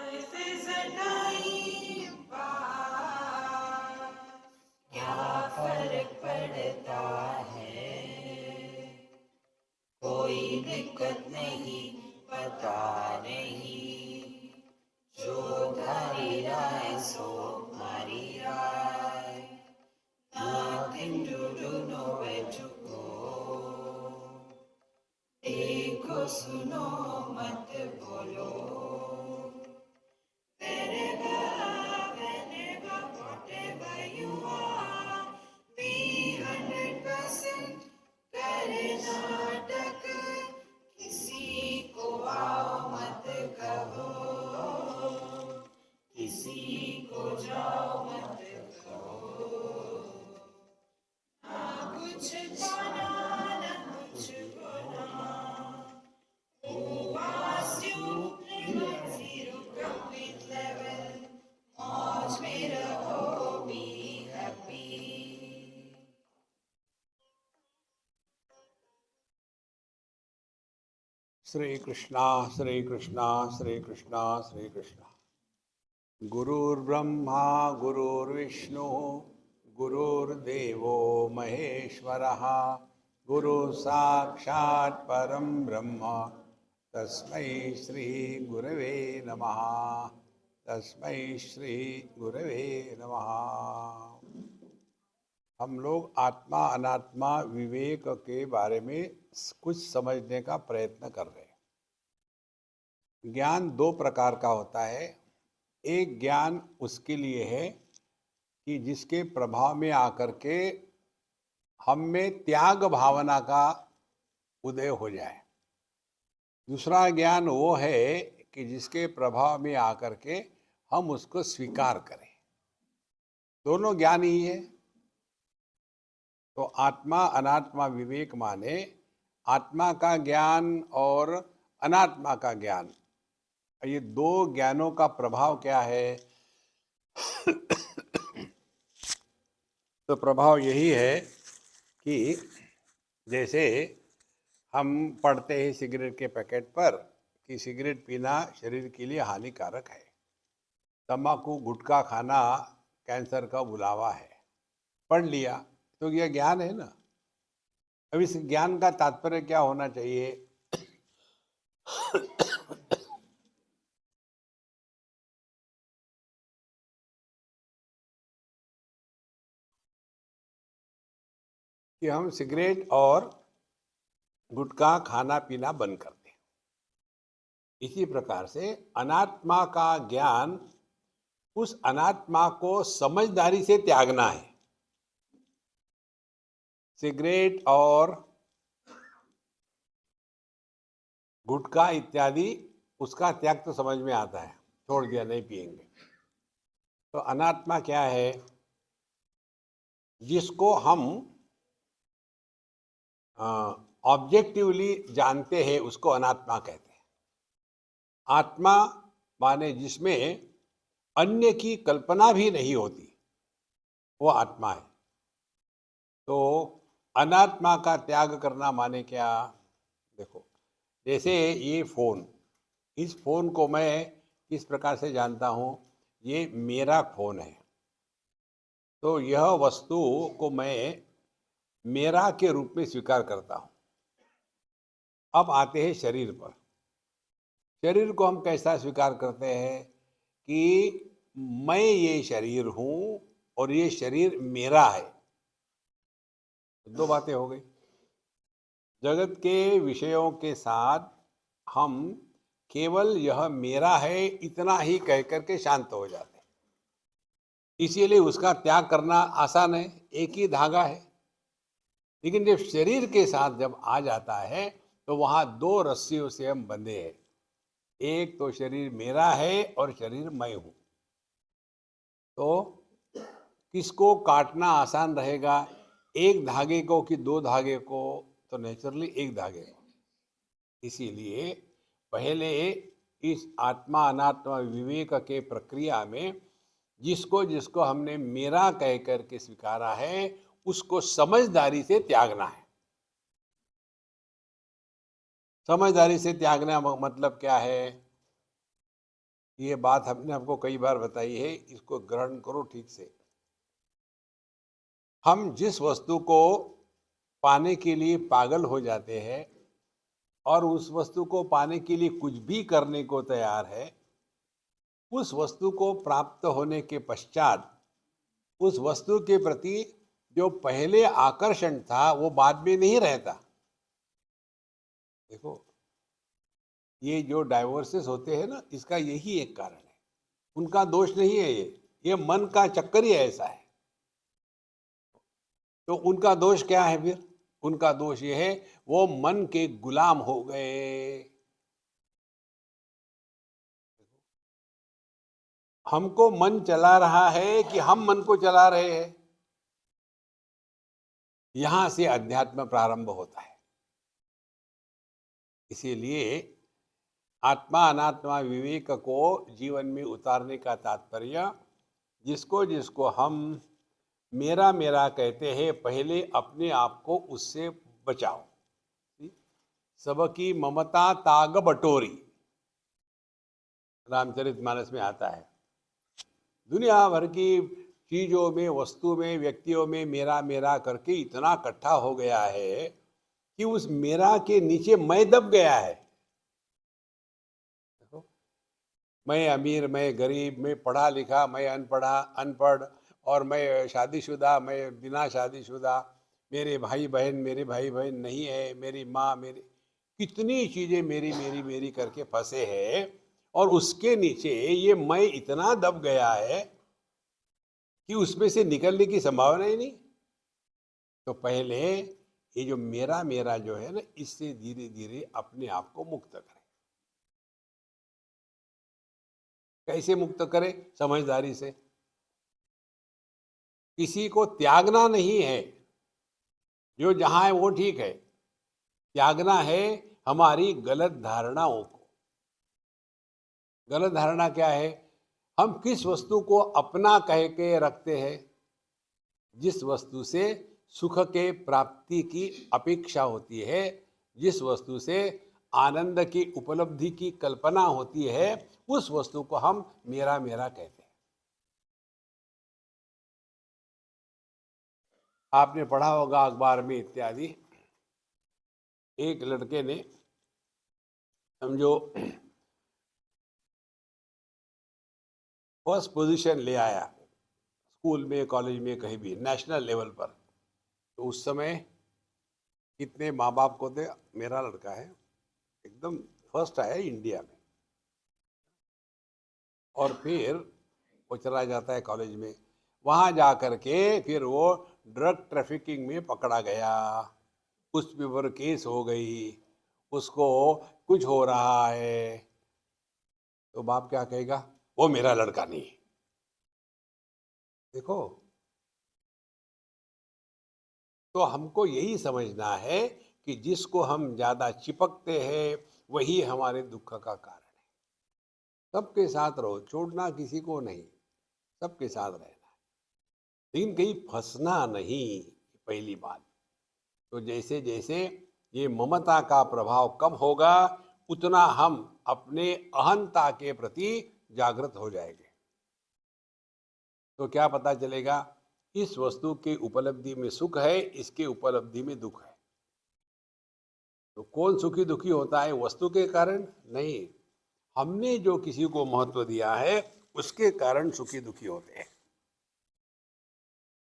Life is a time pass, क्या फर्क पड़ता है, कोई दिक्कत नहीं, पता नहीं, जो धारी राय सो हमारी राय, nothing to do, nowhere to go, देखो सुनो मत बोलो, wherever, whenever, whatever you are, be 100% करे नाटक, किसी को आओ मत कहो, किसी को जाओ मत कहो, ना कुछ पाना ना कुछ खोना, who asked you, limit zero complete level, मौज में रहो, be happy. श्री कृष्णा श्री कृष्णा श्री कृष्णा श्री कृष्णा। गुरुर्ब्रह्मा गुरुर्विष्णु गुरुर्देवो महेश्वरः, गुरु साक्षात् परं ब्रह्म तस्मै श्री गुरवे नमः, तस्मै श्री गुरवे नमः। हम लोग आत्मा अनात्मा विवेक के बारे में कुछ समझने का प्रयत्न कर रहे हैं। ज्ञान दो प्रकार का होता है। एक ज्ञान उसके लिए है कि जिसके प्रभाव में आकर के हम में त्याग भावना का उदय हो जाए। दूसरा ज्ञान वो है कि जिसके प्रभाव में आकर के हम उसको स्वीकार करें। दोनों ज्ञान ही है। तो आत्मा अनात्मा विवेक माने आत्मा का ज्ञान और अनात्मा का ज्ञान, ये दो ज्ञानों का प्रभाव क्या है? तो प्रभाव यही है कि जैसे हम पढ़ते हैं सिगरेट के पैकेट पर कि सिगरेट पीना शरीर के लिए हानिकारक है, तंबाकू गुटखा खाना कैंसर का बुलावा है, पढ़ लिया तो यह ज्ञान है ना। अब इस ज्ञान का तात्पर्य क्या होना चाहिए? कि हम सिगरेट और गुटखा खाना पीना बंद कर दें। इसी प्रकार से अनात्मा का ज्ञान, उस अनात्मा को समझदारी से त्यागना है। सिगरेट और गुटखा इत्यादि उसका त्याग तो समझ में आता है, छोड़ दिया, नहीं पिएंगे। तो अनात्मा क्या है? जिसको हम ऑब्जेक्टिवली जानते हैं उसको अनात्मा कहते हैं। आत्मा माने जिसमें अन्य की कल्पना भी नहीं होती, वो आत्मा है। तो अनात्मा का त्याग करना माने क्या? देखो, जैसे ये फोन, इस फोन को मैं किस प्रकार से जानता हूँ? ये मेरा फोन है, तो यह वस्तु को मैं मेरा के रूप में स्वीकार करता हूँ। अब आते हैं शरीर पर। शरीर को हम कैसा स्वीकार करते हैं कि मैं ये शरीर हूँ और ये शरीर मेरा है। दो बातें हो गई। जगत के विषयों के साथ हम केवल यह मेरा है इतना ही कह करके शांत हो जाते हैं। इसीलिए उसका त्याग करना आसान है, एक ही धागा है। लेकिन जब शरीर के साथ जब आ जाता है तो वहां दो रस्सियों से हम बंधे हैं। एक तो शरीर मेरा है और शरीर मैं हूं। तो किसको काटना आसान रहेगा, एक धागे को कि दो धागे को? तो नेचुरली एक धागे को। इसीलिए पहले इस आत्मा अनात्मा विवेक के प्रक्रिया में जिसको जिसको हमने मेरा कह करके स्वीकारा है उसको समझदारी से त्यागना है। समझदारी से त्यागना मतलब क्या है? ये बात हमने आपको कई बार बताई है, इसको ग्रहण करो ठीक से। हम जिस वस्तु को पाने के लिए पागल हो जाते हैं और उस वस्तु को पाने के लिए कुछ भी करने को तैयार है, उस वस्तु को प्राप्त होने के पश्चात उस वस्तु के प्रति जो पहले आकर्षण था वो बाद में नहीं रहता। देखो, ये जो डाइवोर्सेस होते हैं ना, इसका यही एक कारण है। उनका दोष नहीं है ये मन का चक्कर ही ऐसा है। तो उनका दोष क्या है फिर? उनका दोष ये है, वो मन के गुलाम हो गए। हमको मन चला रहा है कि हम मन को चला रहे हैं? यहां से अध्यात्म प्रारंभ होता है। इसीलिए आत्मा अनात्मा विवेक को जीवन में उतारने का तात्पर्य, जिसको जिसको हम मेरा मेरा कहते हैं, पहले अपने आप को उससे बचाओ। सबकी ममता ताग बटोरी, रामचरितमानस में आता है। दुनिया भर की चीजों में, वस्तु में, व्यक्तियों में मेरा मेरा करके इतना इकट्ठा हो गया है कि उस मेरा के नीचे मैं दब गया है। देखो, मैं अमीर, मैं गरीब, मैं पढ़ा लिखा, मैं अनपढ़, और मैं शादीशुदा, मैं बिना शादीशुदा, मेरे भाई बहन नहीं है, मेरी माँ, मेरी कितनी चीजें मेरी मेरी मेरी करके फंसे हैं। और उसके नीचे ये मैं इतना दब गया है कि उसमें से निकलने की संभावना ही नहीं। तो पहले ये जो मेरा मेरा जो है ना, इससे धीरे धीरे अपने आप को मुक्त करें। कैसे मुक्त करें? समझदारी से। किसी को त्यागना नहीं है, जो जहां है वो ठीक है। त्यागना है हमारी गलत धारणाओं को। गलत धारणा क्या है? हम किस वस्तु को अपना कह के रखते हैं? जिस वस्तु से सुख के प्राप्ति की अपेक्षा होती है, जिस वस्तु से आनंद की उपलब्धि की कल्पना होती है, उस वस्तु को हम मेरा मेरा कहते हैं। आपने पढ़ा होगा अखबार में इत्यादि, एक लड़के ने समझो फर्स्ट पोजीशन ले आया, स्कूल में, कॉलेज में, कहीं भी, नेशनल लेवल पर। तो उस समय कितने माँ बाप को थे, मेरा लड़का है एकदम फर्स्ट आया इंडिया में। और फिर वो चला जाता है कॉलेज में, वहाँ जा कर के फिर वो ड्रग ट्रैफिकिंग में पकड़ा गया, उस पे ऊपर केस हो गई, उसको कुछ हो रहा है। तो बाप क्या कहेगा? वो मेरा लड़का नहीं। देखो, तो हमको यही समझना है कि जिसको हम ज्यादा चिपकते हैं वही हमारे दुख का कारण है। सबके साथ रहो, छोड़ना किसी को नहीं, सबके साथ रहना है, लेकिन कहीं फंसना नहीं, पहली बात। तो जैसे जैसे ये ममता का प्रभाव कम होगा, उतना हम अपने अहंता के प्रति जागृत हो जाएंगे। तो क्या पता चलेगा? इस वस्तु की उपलब्धि में सुख है, इसके उपलब्धि में दुख है। तो कौन सुखी दुखी होता है? वस्तु के कारण नहीं, हमने जो किसी को महत्व दिया है उसके कारण सुखी दुखी होते हैं।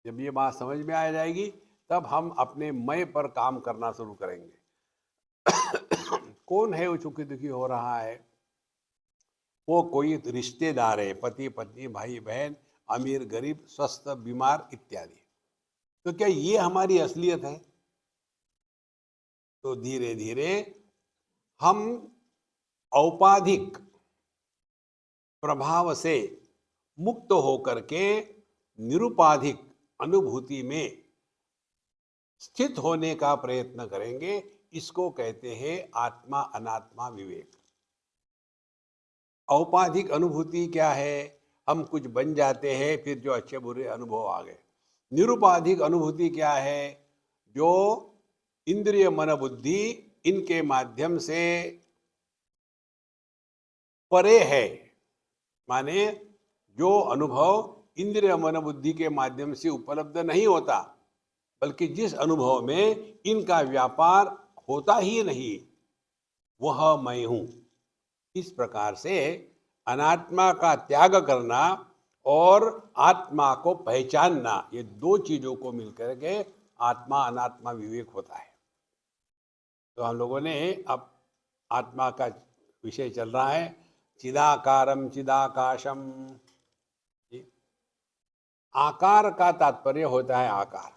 जब ये बात समझ में आ जाएगी, तब हम अपने मैं पर काम करना शुरू करेंगे। कौन है वो सुखी दुखी हो रहा है? वो कोई रिश्तेदार है, पति पत्नी, भाई बहन, अमीर गरीब, स्वस्थ बीमार इत्यादि। तो क्या ये हमारी असलियत है? तो धीरे धीरे हम औपाधिक प्रभाव से मुक्त होकर के निरुपाधिक अनुभूति में स्थित होने का प्रयत्न करेंगे। इसको कहते हैं आत्मा अनात्मा विवेक। औपाधिक अनुभूति क्या है? हम कुछ बन जाते हैं, फिर जो अच्छे बुरे अनुभव आ गए। निरुपाधिक अनुभूति क्या है? जो इंद्रिय मन बुद्धि इनके माध्यम से परे है, माने जो अनुभव इंद्रिय मन बुद्धि के माध्यम से उपलब्ध नहीं होता, बल्कि जिस अनुभव में इनका व्यापार होता ही नहीं, वह मैं हूं। इस प्रकार से अनात्मा का त्याग करना और आत्मा को पहचानना, ये दो चीजों को मिलकर के आत्मा अनात्मा विवेक होता है। तो हम लोगों ने अब आत्मा का विषय चल रहा है, चिदाकारम चिदाकाशम। आकार का तात्पर्य होता है आकार,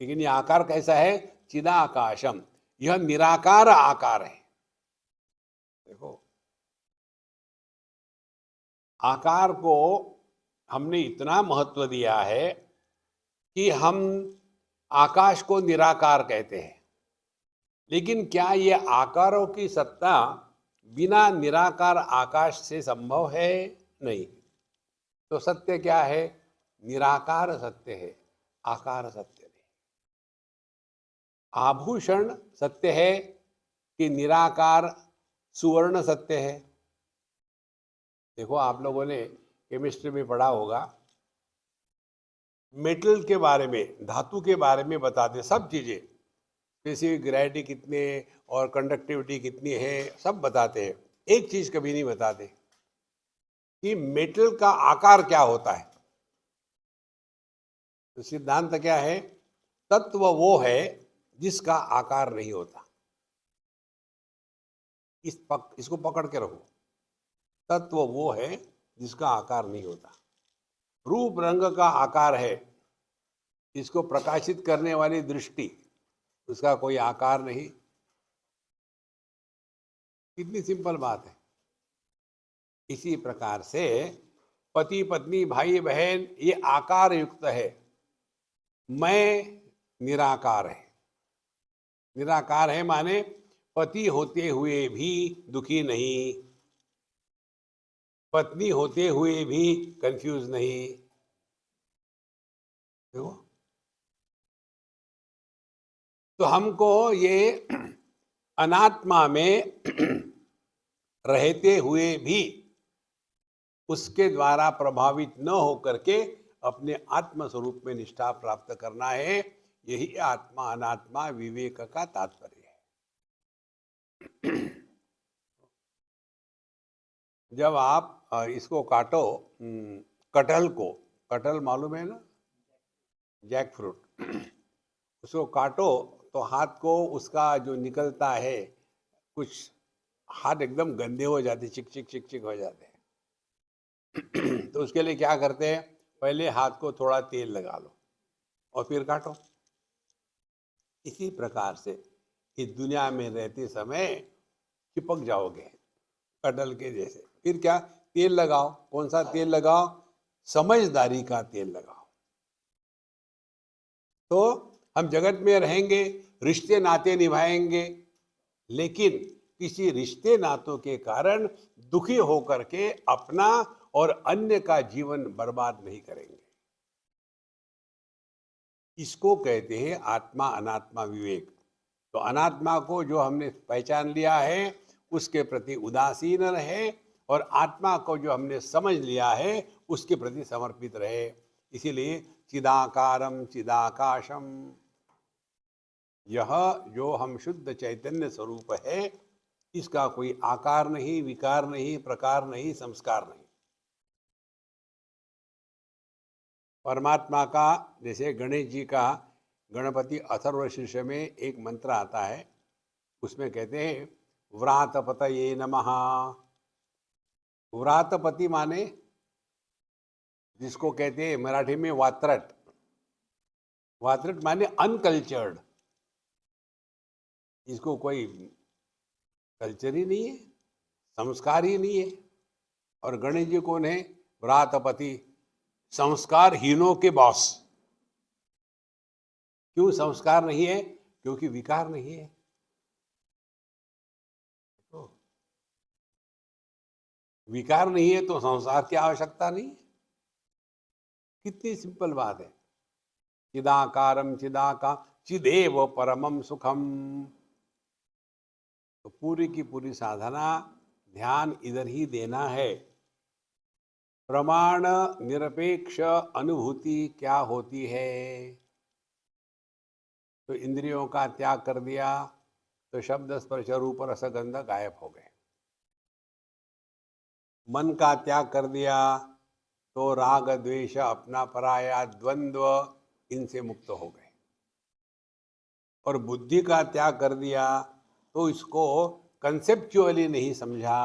लेकिन ये आकार कैसा है? चिदाकाशम, यह निराकार आकार है। देखो, आकार को हमने इतना महत्व दिया है कि हम आकाश को निराकार कहते हैं, लेकिन क्या ये आकारों की सत्ता बिना निराकार आकाश से संभव है? नहीं। तो सत्य क्या है? निराकार सत्य है, आकार सत्य नहीं। आभूषण सत्य है कि निराकार सुवर्ण सत्य है? देखो, आप लोगों ने केमिस्ट्री में पढ़ा होगा, मेटल के बारे में, धातु के बारे में बताते सब चीजें, स्पेसिफिक ग्रेविटी कितने और कंडक्टिविटी कितनी है, सब बताते हैं। एक चीज कभी नहीं बताते कि मेटल का आकार क्या होता है। तो सिद्धांत क्या है? तत्व वो है जिसका आकार नहीं होता। इसको पकड़ के रखो। तत्व वो है जिसका आकार नहीं होता। रूप रंग का आकार है, इसको प्रकाशित करने वाली दृष्टि, उसका कोई आकार नहीं। कितनी सिंपल बात है। इसी प्रकार से पति पत्नी भाई बहन ये आकार युक्त है, मैं निराकार है। निराकार है माने पति होते हुए भी दुखी नहीं, पत्नी होते हुए भी कंफ्यूज नहीं। देखो, तो हमको ये अनात्मा में रहते हुए भी उसके द्वारा प्रभावित न होकर के अपने आत्म स्वरूप में निष्ठा प्राप्त करना है। यही आत्मा अनात्मा विवेक का तात्पर्य है। जब आप इसको काटो, कटहल को, कटहल मालूम है ना, जैक फ्रूट, उसको काटो तो हाथ को उसका जो निकलता है, कुछ हाथ एकदम गंदे हो जाते, चिक चिक चिक चिक हो जाते हैं। तो उसके लिए क्या करते हैं? पहले हाथ को थोड़ा तेल लगा लो और फिर काटो। इसी प्रकार से इस दुनिया में रहते समय चिपक जाओगे कटहल के जैसे। फिर क्या? तेल लगाओ। कौन सा तेल लगाओ? समझदारी का तेल लगाओ। तो हम जगत में रहेंगे, रिश्ते नाते निभाएंगे, लेकिन किसी रिश्ते नातों के कारण दुखी होकर के अपना और अन्य का जीवन बर्बाद नहीं करेंगे। इसको कहते हैं आत्मा अनात्मा विवेक। तो अनात्मा को जो हमने पहचान लिया है उसके प्रति उदासीन रहे, और आत्मा को जो हमने समझ लिया है उसके प्रति समर्पित रहे। इसीलिए चिदाकारम चिदाकाशम, यह जो हम शुद्ध चैतन्य स्वरूप है, इसका कोई आकार नहीं, विकार नहीं, प्रकार नहीं, संस्कार नहीं। परमात्मा का, जैसे गणेश जी का गणपति अथर्व शीर्ष में एक मंत्र आता है, उसमें कहते हैं व्रातपतये नमः। व्रातपति माने जिसको कहते हैं मराठी में वात्रट। वात्रट माने अनकल्चर्ड, इसको कोई कल्चर ही नहीं है, संस्कार ही नहीं है। और गणेश जी कौन है? व्रातपति, संस्कारहीनों के बॉस। क्यों संस्कार नहीं है? क्योंकि विकार नहीं है। तो विकार नहीं है तो संसार की आवश्यकता नहीं। कितनी सिंपल बात है। चिदाकारम चिदाका चिदेव परमम सुखम। तो पूरी की पूरी साधना, ध्यान इधर ही देना है। प्रमाण निरपेक्ष अनुभूति क्या होती है? तो इंद्रियों का त्याग कर दिया तो शब्द स्पर्श रूप रसगंध गायब हो गए। मन का त्याग कर दिया तो राग द्वेष अपना पराया द्वंद्व इनसे मुक्त हो गए। और बुद्धि का त्याग कर दिया तो इसको कंसेप्चुअली नहीं समझा,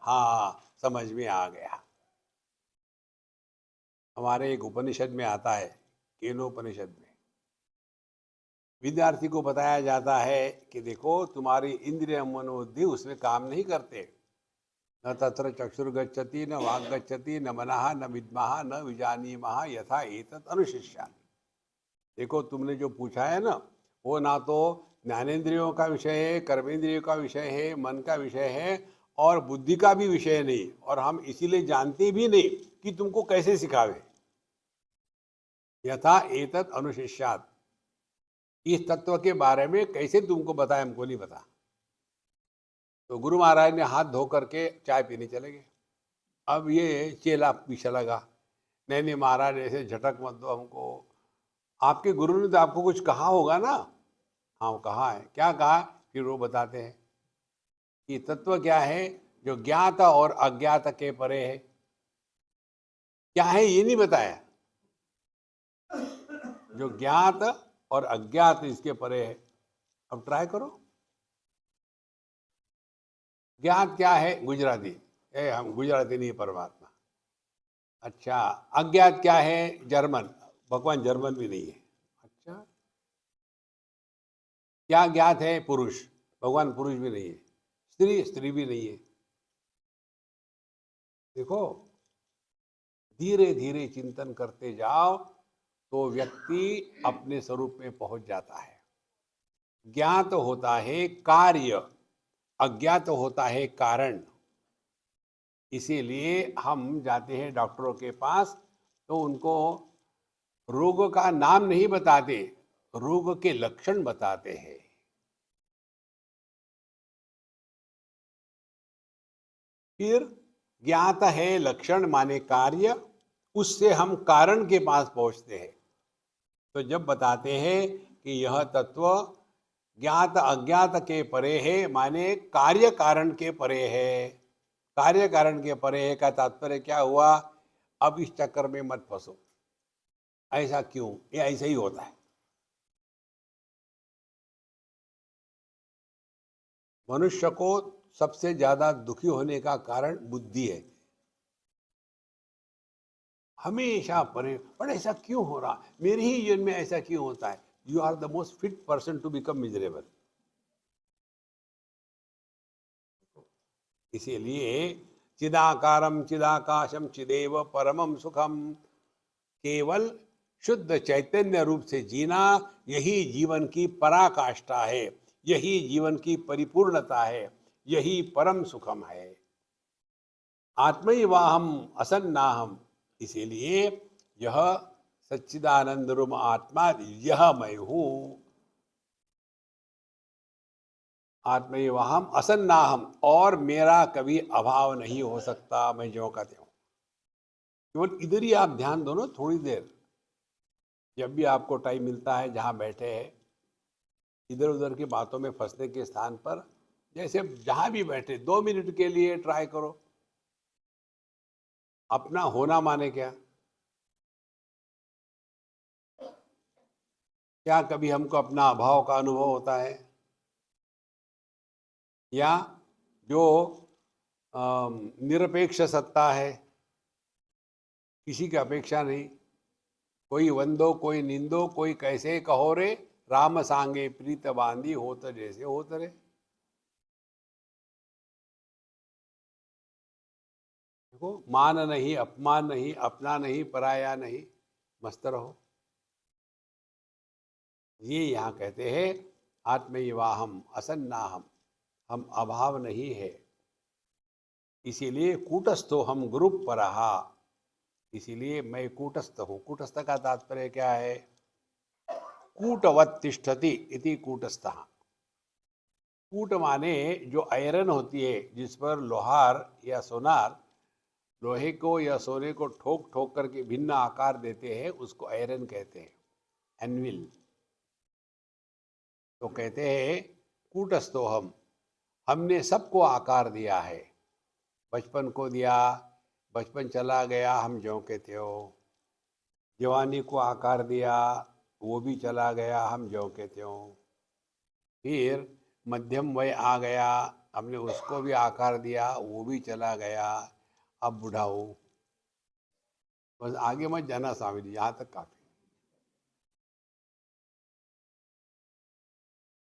हाँ समझ में आ गया। हमारे एक उपनिषद में आता है, केनोपनिषद में विद्यार्थी को बताया जाता है कि देखो तुम्हारी इंद्रिय मनोबुद्धि उसमें काम नहीं करते। न तत्र चक्षुर्गच्छति न वाक् गच्छति न मनः न विद्मः न विजानीमः यथा एतत् अनुशिष्यामि। देखो तुमने जो पूछा है ना, वो ना तो ज्ञानेंद्रियों का विषय है, कर्मेंद्रियों का विषय है, मन का विषय है और बुद्धि का भी विषय नहीं, और हम इसीलिए जानते भी नहीं कि तुमको कैसे सिखावे। यथा एतत् अनुशिष्यात्, इस तत्व के बारे में कैसे तुमको बताए, हमको नहीं पता। तो गुरु महाराज ने हाथ धो करके चाय पीने चले गए। अब ये चेला पीछे लगा, नहीं नहीं महाराज ऐसे झटक मत दो हमको, आपके गुरु ने तो आपको कुछ कहा होगा ना। हाँ कहा है। क्या कहा? फिर वो बताते हैं कि तत्व क्या है जो ज्ञात और अज्ञात के परे है। क्या है ये नहीं बताया, जो ज्ञात और अज्ञात इसके परे है। अब ट्राई करो। ज्ञात क्या है? गुजराती, हम गुजराती नहीं परमात्मा। अच्छा, अज्ञात क्या है? जर्मन, भगवान जर्मन भी नहीं है। अच्छा, क्या ज्ञात है? पुरुष, भगवान पुरुष भी नहीं है। स्त्री, स्त्री भी नहीं है। देखो धीरे धीरे चिंतन करते जाओ तो व्यक्ति अपने स्वरूप में पहुंच जाता है। ज्ञात होता है कार्य, अज्ञात होता है कारण। इसीलिए हम जाते हैं डॉक्टरों के पास तो उनको रोग का नाम नहीं बताते, रोग के लक्षण बताते हैं। फिर ज्ञात है लक्षण माने कार्य, उससे हम कारण के पास पहुंचते हैं। तो जब बताते हैं कि यह तत्व ज्ञात अज्ञात के परे है माने कार्य कारण के परे है। कार्य कारण के परे है का तात्पर्य क्या हुआ? अब इस चक्कर में मत फंसो, ऐसा क्यों, ये ऐसा ही होता है। मनुष्य को सबसे ज्यादा दुखी होने का कारण बुद्धि है। हमेशा परे, पर ऐसा क्यों हो रहा, मेरे ही जीवन में ऐसा क्यों होता है? You are the most fit person to become miserable. इसीलिए चिदाकारम चिदाकाशम चिदेव परमम सुखम, केवल शुद्ध चैतन्य रूप से जीना, यही जीवन की पराकाष्ठा है, यही जीवन की परिपूर्णता है, यही परम सुखम है। आत्मैवाहम असन्नाहम, इसीलिए यह सच्चिदानंद रूप आत्मा, यह मैं हूं। आत्मैवाहम असन्नाहम, और मेरा कभी अभाव नहीं हो सकता, मैं ज्यों का त्यों। केवल इधर ही आप ध्यान दो ना थोड़ी देर, जब भी आपको टाइम मिलता है, जहाँ बैठे हैं, इधर उधर की बातों में फंसने के स्थान पर जैसे जहाँ भी बैठे 2 मिनट के लिए ट्राई करो। अपना होना माने क्या? क्या कभी हमको अपना अभाव का अनुभव होता है? या जो निरपेक्ष सत्ता है, किसी की अपेक्षा नहीं, कोई वंदो कोई निंदो कोई कैसे कहो रे, राम सांगे प्रीत बांधी होत जैसे होत रे। देखो, मान नहीं, अपमान नहीं, अपना नहीं, पराया नहीं, मस्त रहो। ये यहाँ कहते हैं आत्मैवाहम असन्नाहम, हम अभाव नहीं है। इसीलिए कूटस्थो हम ग्रुप परहा, इसीलिए मैं कूटस्थ हूँ। कूटस्थ का तात्पर्य क्या है? कूटवत तिष्ठति इति कूटस्थः। कूट माने जो आयरन होती है, जिस पर लोहार या सोनार लोहे को या सोने को ठोक ठोक करके भिन्न आकार देते हैं, उसको आयरन कहते हैं, एनविल। तो कहते हैं कूटस्थो हमने सबको आकार दिया है। बचपन को दिया, बचपन चला गया, हम ज्यों के त्यों। जवानी को आकार दिया, वो भी चला गया, हम ज्यों के त्यों। फिर मध्यम वय आ गया, हमने उसको भी आकार दिया, वो भी चला गया, अब बूढ़ा हो। बस आगे मत जाना स्वामी जी, यहाँ तक काफी।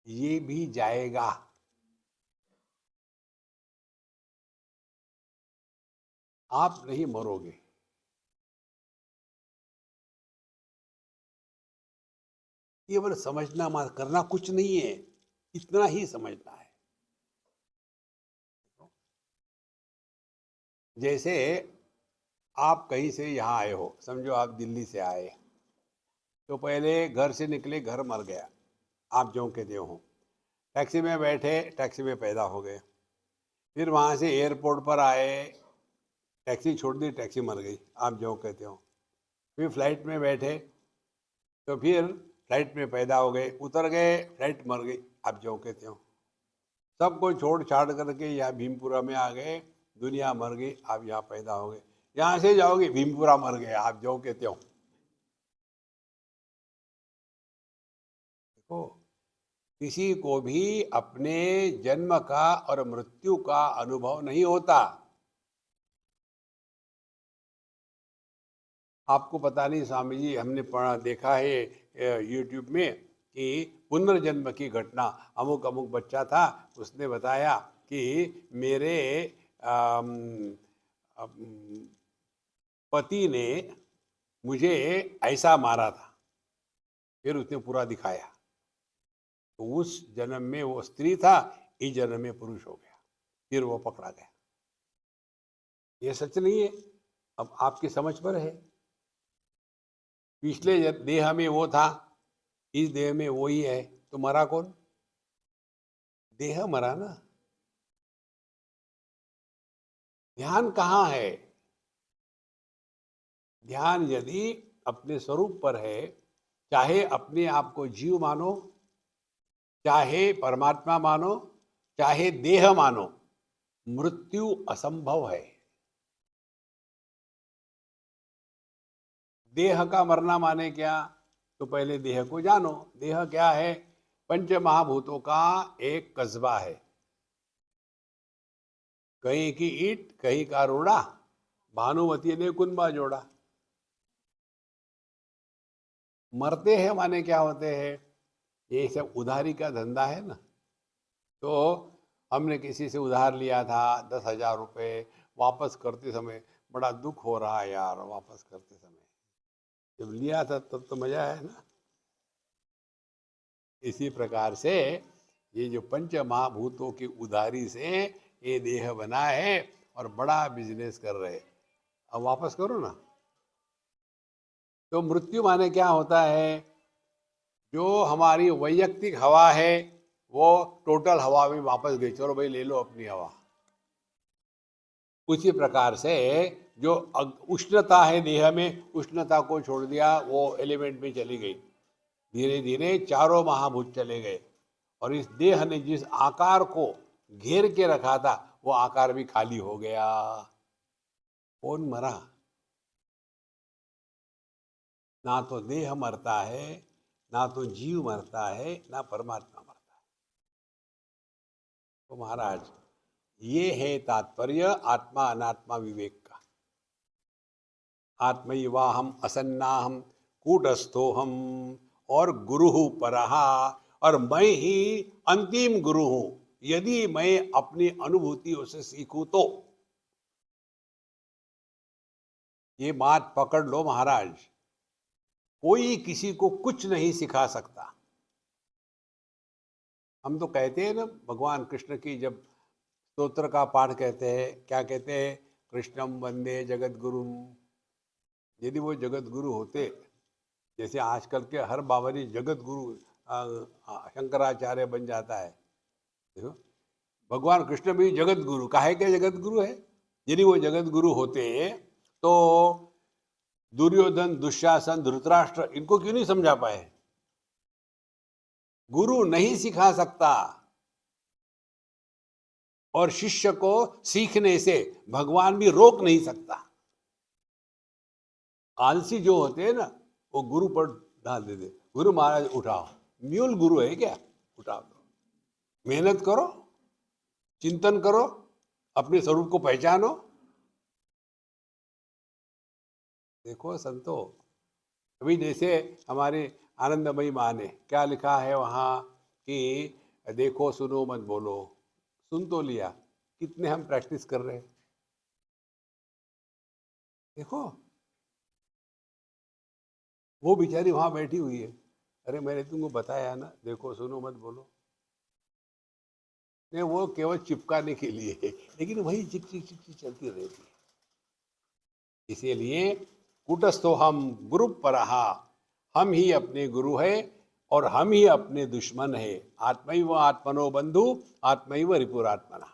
ये भी जाएगा। आप नहीं मरोगे। केवल समझना मत, करना कुछ नहीं है, इतना ही समझना है। जैसे आप कहीं से यहाँ आए हो, समझो आप दिल्ली से आए, तो पहले घर से निकले, घर मर गया, आप ज्यों के त्यों हो। टैक्सी में बैठे, टैक्सी में पैदा हो गए। फिर वहाँ से एयरपोर्ट पर आए, टैक्सी छोड़ दी, टैक्सी मर गई, आप ज्यों के त्यों। फिर फ्लाइट में बैठे, तो फिर फ्लाइट में पैदा हो गए, उतर गए, फ्लाइट मर गई, आप ज्यों के त्यों। सबको छोड़ छाड़ करके यहाँ भीमपुरा में आ गए, दुनिया मर गई, आप यहाँ पैदा हो गए। यहाँ से जाओगे, भीमपुरा मर गए, आप ज्यों के त्यों। देखो, किसी को भी अपने जन्म का और मृत्यु का अनुभव नहीं होता। आपको पता नहीं स्वामी जी, हमने पढ़ा देखा है यूट्यूब में कि पुनर्जन्म की घटना। अमुक अमुक बच्चा था, उसने बताया कि मेरे अम, अम, पति ने मुझे ऐसा मारा था। फिर उसने पूरा दिखाया, तो उस जन्म में वो स्त्री था, इस जन्म में पुरुष हो गया, फिर वो पकड़ा गया। ये सच नहीं है, अब आपकी समझ पर है। पिछले देह में वो था, इस देह में वो ही है, तो मरा कौन? देह मरा ना। ध्यान कहाँ है? ध्यान यदि अपने स्वरूप पर है, चाहे अपने आप को जीव मानो, चाहे परमात्मा मानो, चाहे देह मानो, मृत्यु असंभव है। देह का मरना माने क्या? तो पहले देह को जानो। देह क्या है? पंच महाभूतों का एक कस्बा है। कहीं की ईंट, कहीं का रोड़ा, भानुमती ने कुंबा जोड़ा। मरते हैं माने क्या होते हैं? ये सब उधारी का धंधा है ना। तो हमने किसी से उधार लिया था 10,000 रुपये, वापस करते समय बड़ा दुख हो रहा है यार, वापस करते समय। जब लिया था तब तो मजा है ना। इसी प्रकार से ये जो पंच महाभूतों की उधारी से ये देह बना है और बड़ा बिजनेस कर रहे, अब वापस करो ना। तो मृत्यु माने क्या होता है? जो हमारी वैयक्तिक हवा है वो टोटल हवा में वापस गई, चलो भाई ले लो अपनी हवा। उसी प्रकार से जो उष्णता है देह में, उष्णता को छोड़ दिया, वो एलिमेंट में चली गई। धीरे धीरे चारों महाभूत चले गए, और इस देह ने जिस आकार को घेर के रखा था, वो आकार भी खाली हो गया। कौन मरा? ना तो देह मरता है, ना तो जीव मरता है, ना परमात्मा मरता है। तो महाराज, ये है तात्पर्य आत्मा अनात्मा विवेक का। आत्मैवाहम असन्नाहम कूटस्थोहम, और गुरु परहा, और मैं ही अंतिम गुरु हूं। यदि मैं अपनी अनुभूतियों से सीखूं तो। ये बात पकड़ लो महाराज, कोई किसी को कुछ नहीं सिखा सकता। हम तो कहते हैं ना, भगवान कृष्ण की जब स्तोत्र का पाठ कहते हैं, क्या कहते हैं? कृष्णम वंदे जगत गुरु। यदि वो जगत गुरु होते, जैसे आजकल के हर बावरी जगत गुरु शंकराचार्य बन जाता है। देखो, भगवान कृष्ण भी जगत गुरु, काहे के जगत गुरु है? यदि वो जगत गुरु होते तो दुर्योधन, दुशासन, धृतराष्ट्र इनको क्यों नहीं समझा पाए? गुरु नहीं सिखा सकता और शिष्य को सीखने से भगवान भी रोक नहीं सकता। आलसी जो होते हैं ना, वो गुरु पर डाल देते, गुरु महाराज उठाओ, म्यूल गुरु है क्या, उठाओ, मेहनत करो, चिंतन करो, अपने स्वरूप को पहचानो। देखो संतो, अभी जैसे हमारे आनंदमयी माँ ने क्या लिखा है वहाँ कि देखो सुनो मत बोलो, सुन तो लिया, कितने हम प्रैक्टिस कर रहे हैं? देखो वो बेचारी वहां बैठी हुई है, अरे मैंने तुमको बताया ना, देखो सुनो मत बोलो। नहीं, वो केवल चिपकाने के लिए है, लेकिन वही चिक चिक चिक चिक चलती रहती है। इसीलिए कुटस्थो हम गुरु परहा, हम ही अपने गुरु है और हम ही अपने दुश्मन है। आत्मैव आत्मनो बंधु, आत्मैव रिपुरात्मना।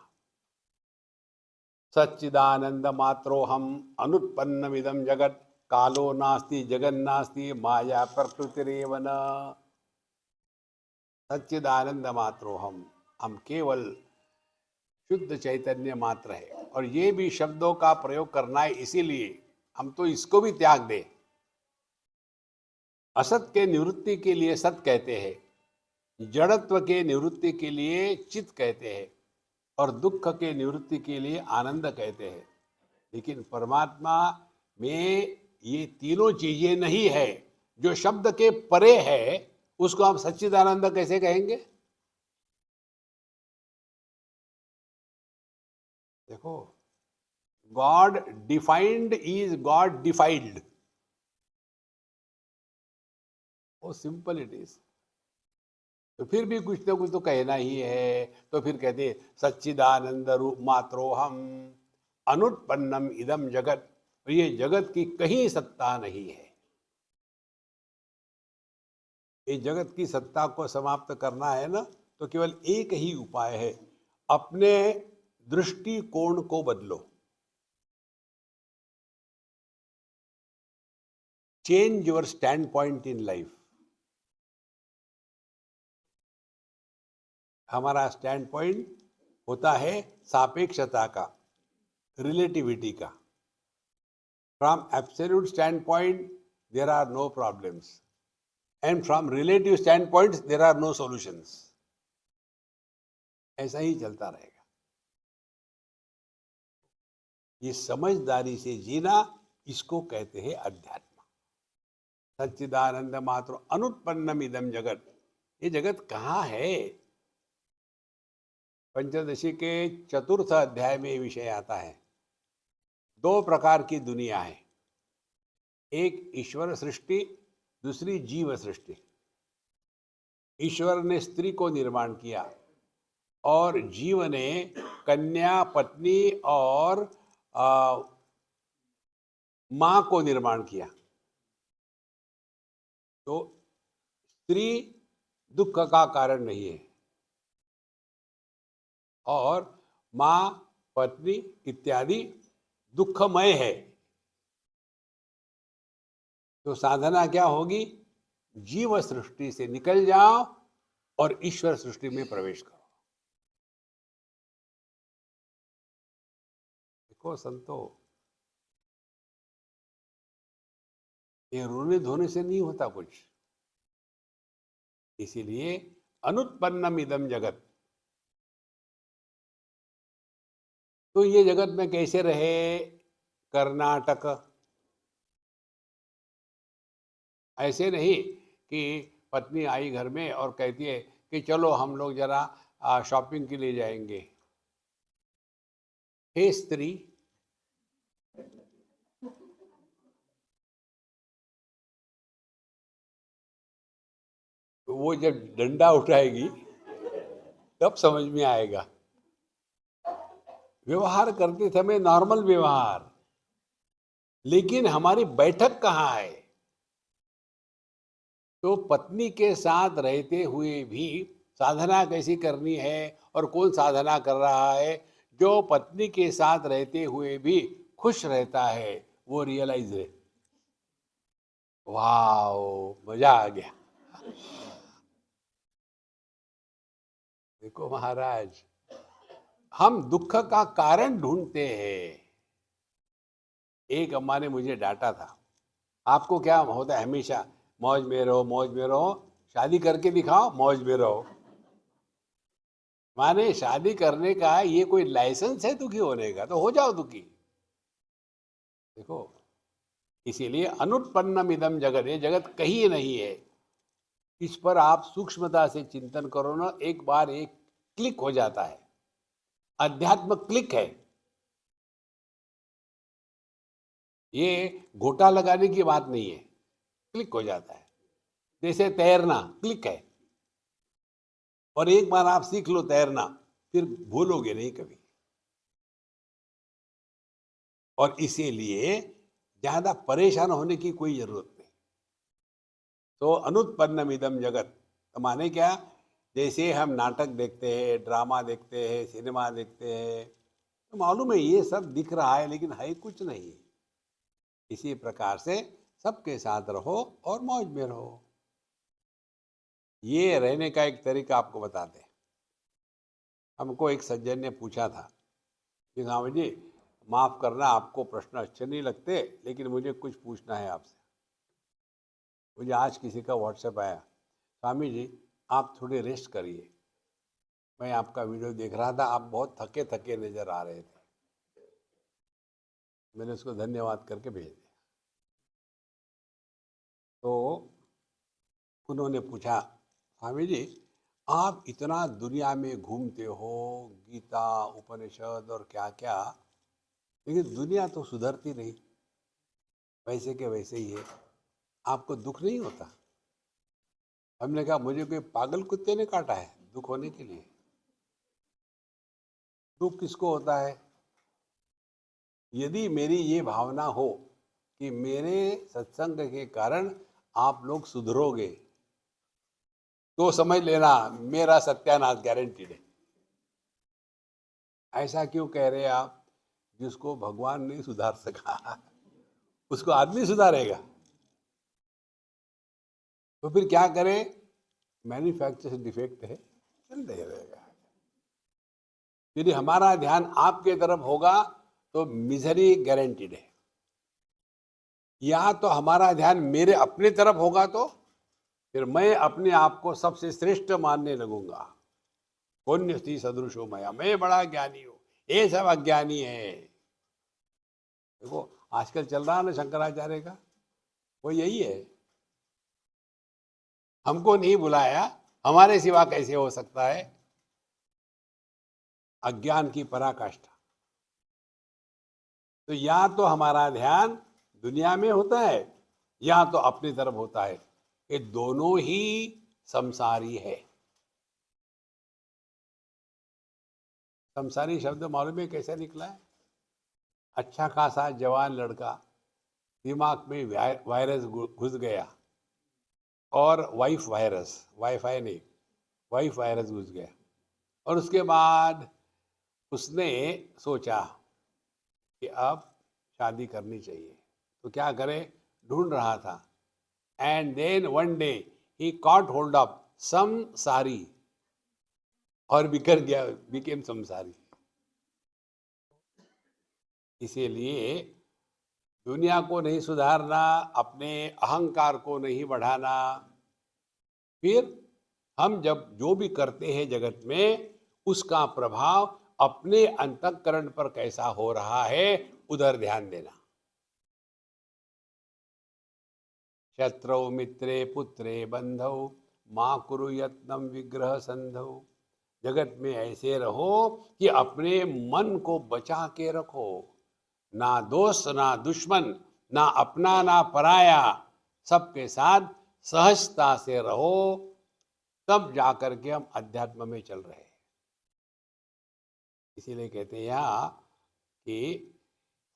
सच्चिदानंद मात्रो हम अनुत्पन्नमिदं जगत, कालो नास्ति जगन्नास्ति माया प्रकृतिरेव न। सच्चिदानंद मात्रो हम केवल शुद्ध चैतन्य मात्र है। और ये भी शब्दों का प्रयोग करना है, इसीलिए हम तो इसको भी त्याग दें। असत के निवृत्ति के लिए सत कहते हैं, जड़त्व के निवृत्ति के लिए चित कहते हैं और दुख के निवृत्ति के लिए आनंद कहते हैं। लेकिन परमात्मा में ये तीनों चीजें नहीं है। जो शब्द के परे है उसको हम सच्चिदानंद कैसे कहेंगे? देखो, God defined is God defined, वो सिंपल इट इज। तो फिर भी कुछ ना कुछ तो कहना ही है, तो फिर कहते सच्चिदानंद रूप मात्रो हम अनुत्पन्नम इदम जगत। तो ये जगत की कहीं सत्ता नहीं है। ये जगत की सत्ता को समाप्त करना है ना, तो केवल एक ही उपाय है, अपने दृष्टिकोण को बदलो। Change your standpoint in life. हमारा स्टैंड पॉइंट होता है सापेक्षता का, रिलेटिविटी का। From absolute standpoint there are no problems, and from relative standpoint there are no solutions. ऐसा ही चलता रहेगा। ये समझदारी से जीना, इसको कहते हैं अध्यात्म। सच्चिदानंद मात्र अनुत्पन्नम इदम जगत। ये जगत कहाँ है? पंचदशी के चतुर्थ अध्याय में ये विषय आता है। दो प्रकार की दुनिया है, एक ईश्वर सृष्टि, दूसरी जीव सृष्टि। ईश्वर ने स्त्री को निर्माण किया और जीव ने कन्या, पत्नी और मां को निर्माण किया। तो स्त्री दुख का कारण नहीं है और मां, पत्नी इत्यादि दुखमय है। तो साधना क्या होगी? जीव सृष्टि से निकल जाओ और ईश्वर सृष्टि में प्रवेश करो। देखो संतो, ये रोने धोने से नहीं होता कुछ। इसीलिए अनुत्पन्नम इदम जगत। तो ये जगत में कैसे रहे? कर्नाटक ऐसे नहीं कि पत्नी आई घर में और कहती है कि चलो हम लोग जरा शॉपिंग के लिए जाएंगे। हे स्त्री, वो जब डंडा उठाएगी तब समझ में आएगा। व्यवहार करते समय नॉर्मल व्यवहार, लेकिन हमारी बैठक कहाँ है? तो पत्नी के साथ रहते हुए भी साधना कैसी करनी है और कौन साधना कर रहा है? जो पत्नी के साथ रहते हुए भी खुश रहता है वो रियलाइज है। वाह, मजा आ गया। देखो महाराज, हम दुख का कारण ढूंढते हैं। एक अम्मा ने मुझे डांटा था, आपको क्या होता है हमेशा मौज में रहो, मौज में रहो, शादी करके दिखाओ, मौज में रहो। माने शादी करने का ये कोई लाइसेंस है दुखी होने का? तो हो जाओ दुखी। देखो, इसीलिए अनुत्पन्नम इदम जगत, ये जगत कहीं नहीं है। इस पर आप सूक्ष्मता से चिंतन करो ना, एक बार एक क्लिक हो जाता है। अध्यात्म क्लिक है। ये घोटा लगाने की बात नहीं है, क्लिक हो जाता है। जैसे तैरना क्लिक है, और एक बार आप सीख लो तैरना, फिर भूलोगे नहीं कभी। और इसीलिए ज्यादा परेशान होने की कोई जरूरत नहीं। तो अनुत्पन्नम इदम जगत माने क्या? जैसे हम नाटक देखते हैं, ड्रामा देखते हैं, सिनेमा देखते हैं, तो मालूम है ये सब दिख रहा है लेकिन है कुछ नहीं। इसी प्रकार से सबके साथ रहो और मौज में रहो। ये रहने का एक तरीका आपको बताते हैं। हमको एक सज्जन ने पूछा था कि स्वामी जी, माफ करना आपको प्रश्न अच्छे नहीं लगते, लेकिन मुझे कुछ पूछना है आपसे। मुझे आज किसी का व्हाट्सएप आया, स्वामी जी आप थोड़ी रेस्ट करिए, मैं आपका वीडियो देख रहा था, आप बहुत थके थके नजर आ रहे थे। मैंने उसको धन्यवाद करके भेज दिया। तो उन्होंने पूछा, स्वामी जी आप इतना दुनिया में घूमते हो, गीता उपनिषद और क्या क्या, लेकिन दुनिया तो सुधरती नहीं, वैसे के वैसे ही है, आपको दुख नहीं होता? हमने कहा मुझे कोई पागल कुत्ते ने काटा है दुख होने के लिए? दुख किसको होता है? यदि मेरी ये भावना हो कि मेरे सत्संग के कारण आप लोग सुधरोगे, तो समझ लेना मेरा सत्यानाश गारंटीड है। ऐसा क्यों कह रहे हैं आप? जिसको भगवान नहीं सुधार सका उसको आदमी सुधारेगा? तो फिर क्या करें? मैन्युफैक्चर डिफेक्ट है, चलते रहेगा। यदि हमारा ध्यान आपके तरफ होगा तो मिजरी गारंटीड है। या तो हमारा ध्यान मेरे अपने तरफ होगा तो फिर मैं अपने आप को सबसे श्रेष्ठ मानने लगूंगा। पुण्य स्त्री सदृशो मया, मैं बड़ा ज्ञानी हूं, ये सब अज्ञानी है। देखो आजकल चल रहा है ना शंकराचार्य का, वो यही है। हमको नहीं बुलाया, हमारे सिवा कैसे हो सकता है? अज्ञान की पराकाष्ठा। तो या तो हमारा ध्यान दुनिया में होता है या तो अपनी तरफ होता है, ये दोनों ही संसारी है। संसारी शब्द मालूम है कैसे निकला है? अच्छा खासा जवान लड़का, दिमाग में वायरस घुस गया, और वाइफ वायरस, वाईफाई नहीं, वाइफ वायरस घुस गया, और उसके बाद उसने सोचा कि अब शादी करनी चाहिए, तो क्या करे? ढूंढ रहा था। And then one day he caught hold of some सारी और बिखर गया, बिकेम संसारी। इसीलिए दुनिया को नहीं सुधारना, अपने अहंकार को नहीं बढ़ाना। फिर हम जब जो भी करते हैं जगत में, उसका प्रभाव अपने अंतःकरण पर कैसा हो रहा है उधर ध्यान देना। शत्रौ मित्रे पुत्रे बंधौ मां कुरु यत्नम विग्रह संधौ। जगत में ऐसे रहो कि अपने मन को बचा के रखो, ना दोस्त ना दुश्मन, ना अपना ना पराया, सबके साथ सहजता से रहो, तब जाकर के हम अध्यात्म में चल रहे हैं। इसीलिए कहते हैं यहाँ कि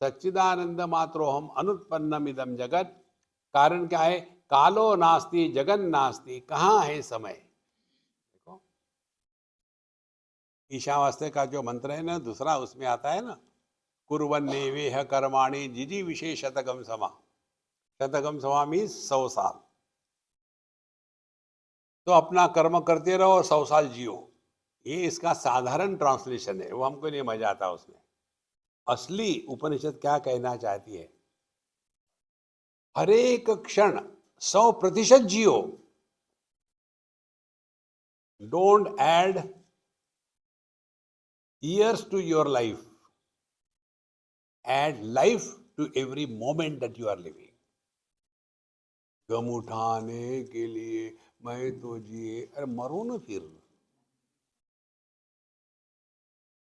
सच्चिदानंद मात्रो हम अनुत्पन्नम इदम जगत। कारण क्या है? कालो नास्ति जगन नास्ति, कहाँ है समय? देखो ईशावास्ते का जो मंत्र है ना दूसरा, उसमें आता है ना, कुर्वन्नेवेह कर्माणि जिजी विशेष शतकम समा। शतकम समा मीन्स 100 साल। तो अपना कर्म करते रहो और 100 साल जियो। ये इसका साधारण ट्रांसलेशन है, वो हमको नहीं मजा आता उसमें। असली उपनिषद क्या कहना चाहती है? हर एक क्षण 100% जियो। Don't add years to your life, add life to every moment that you are living. गम उठाने के लिए मैं तो जिए, अरे मरो ना फिर।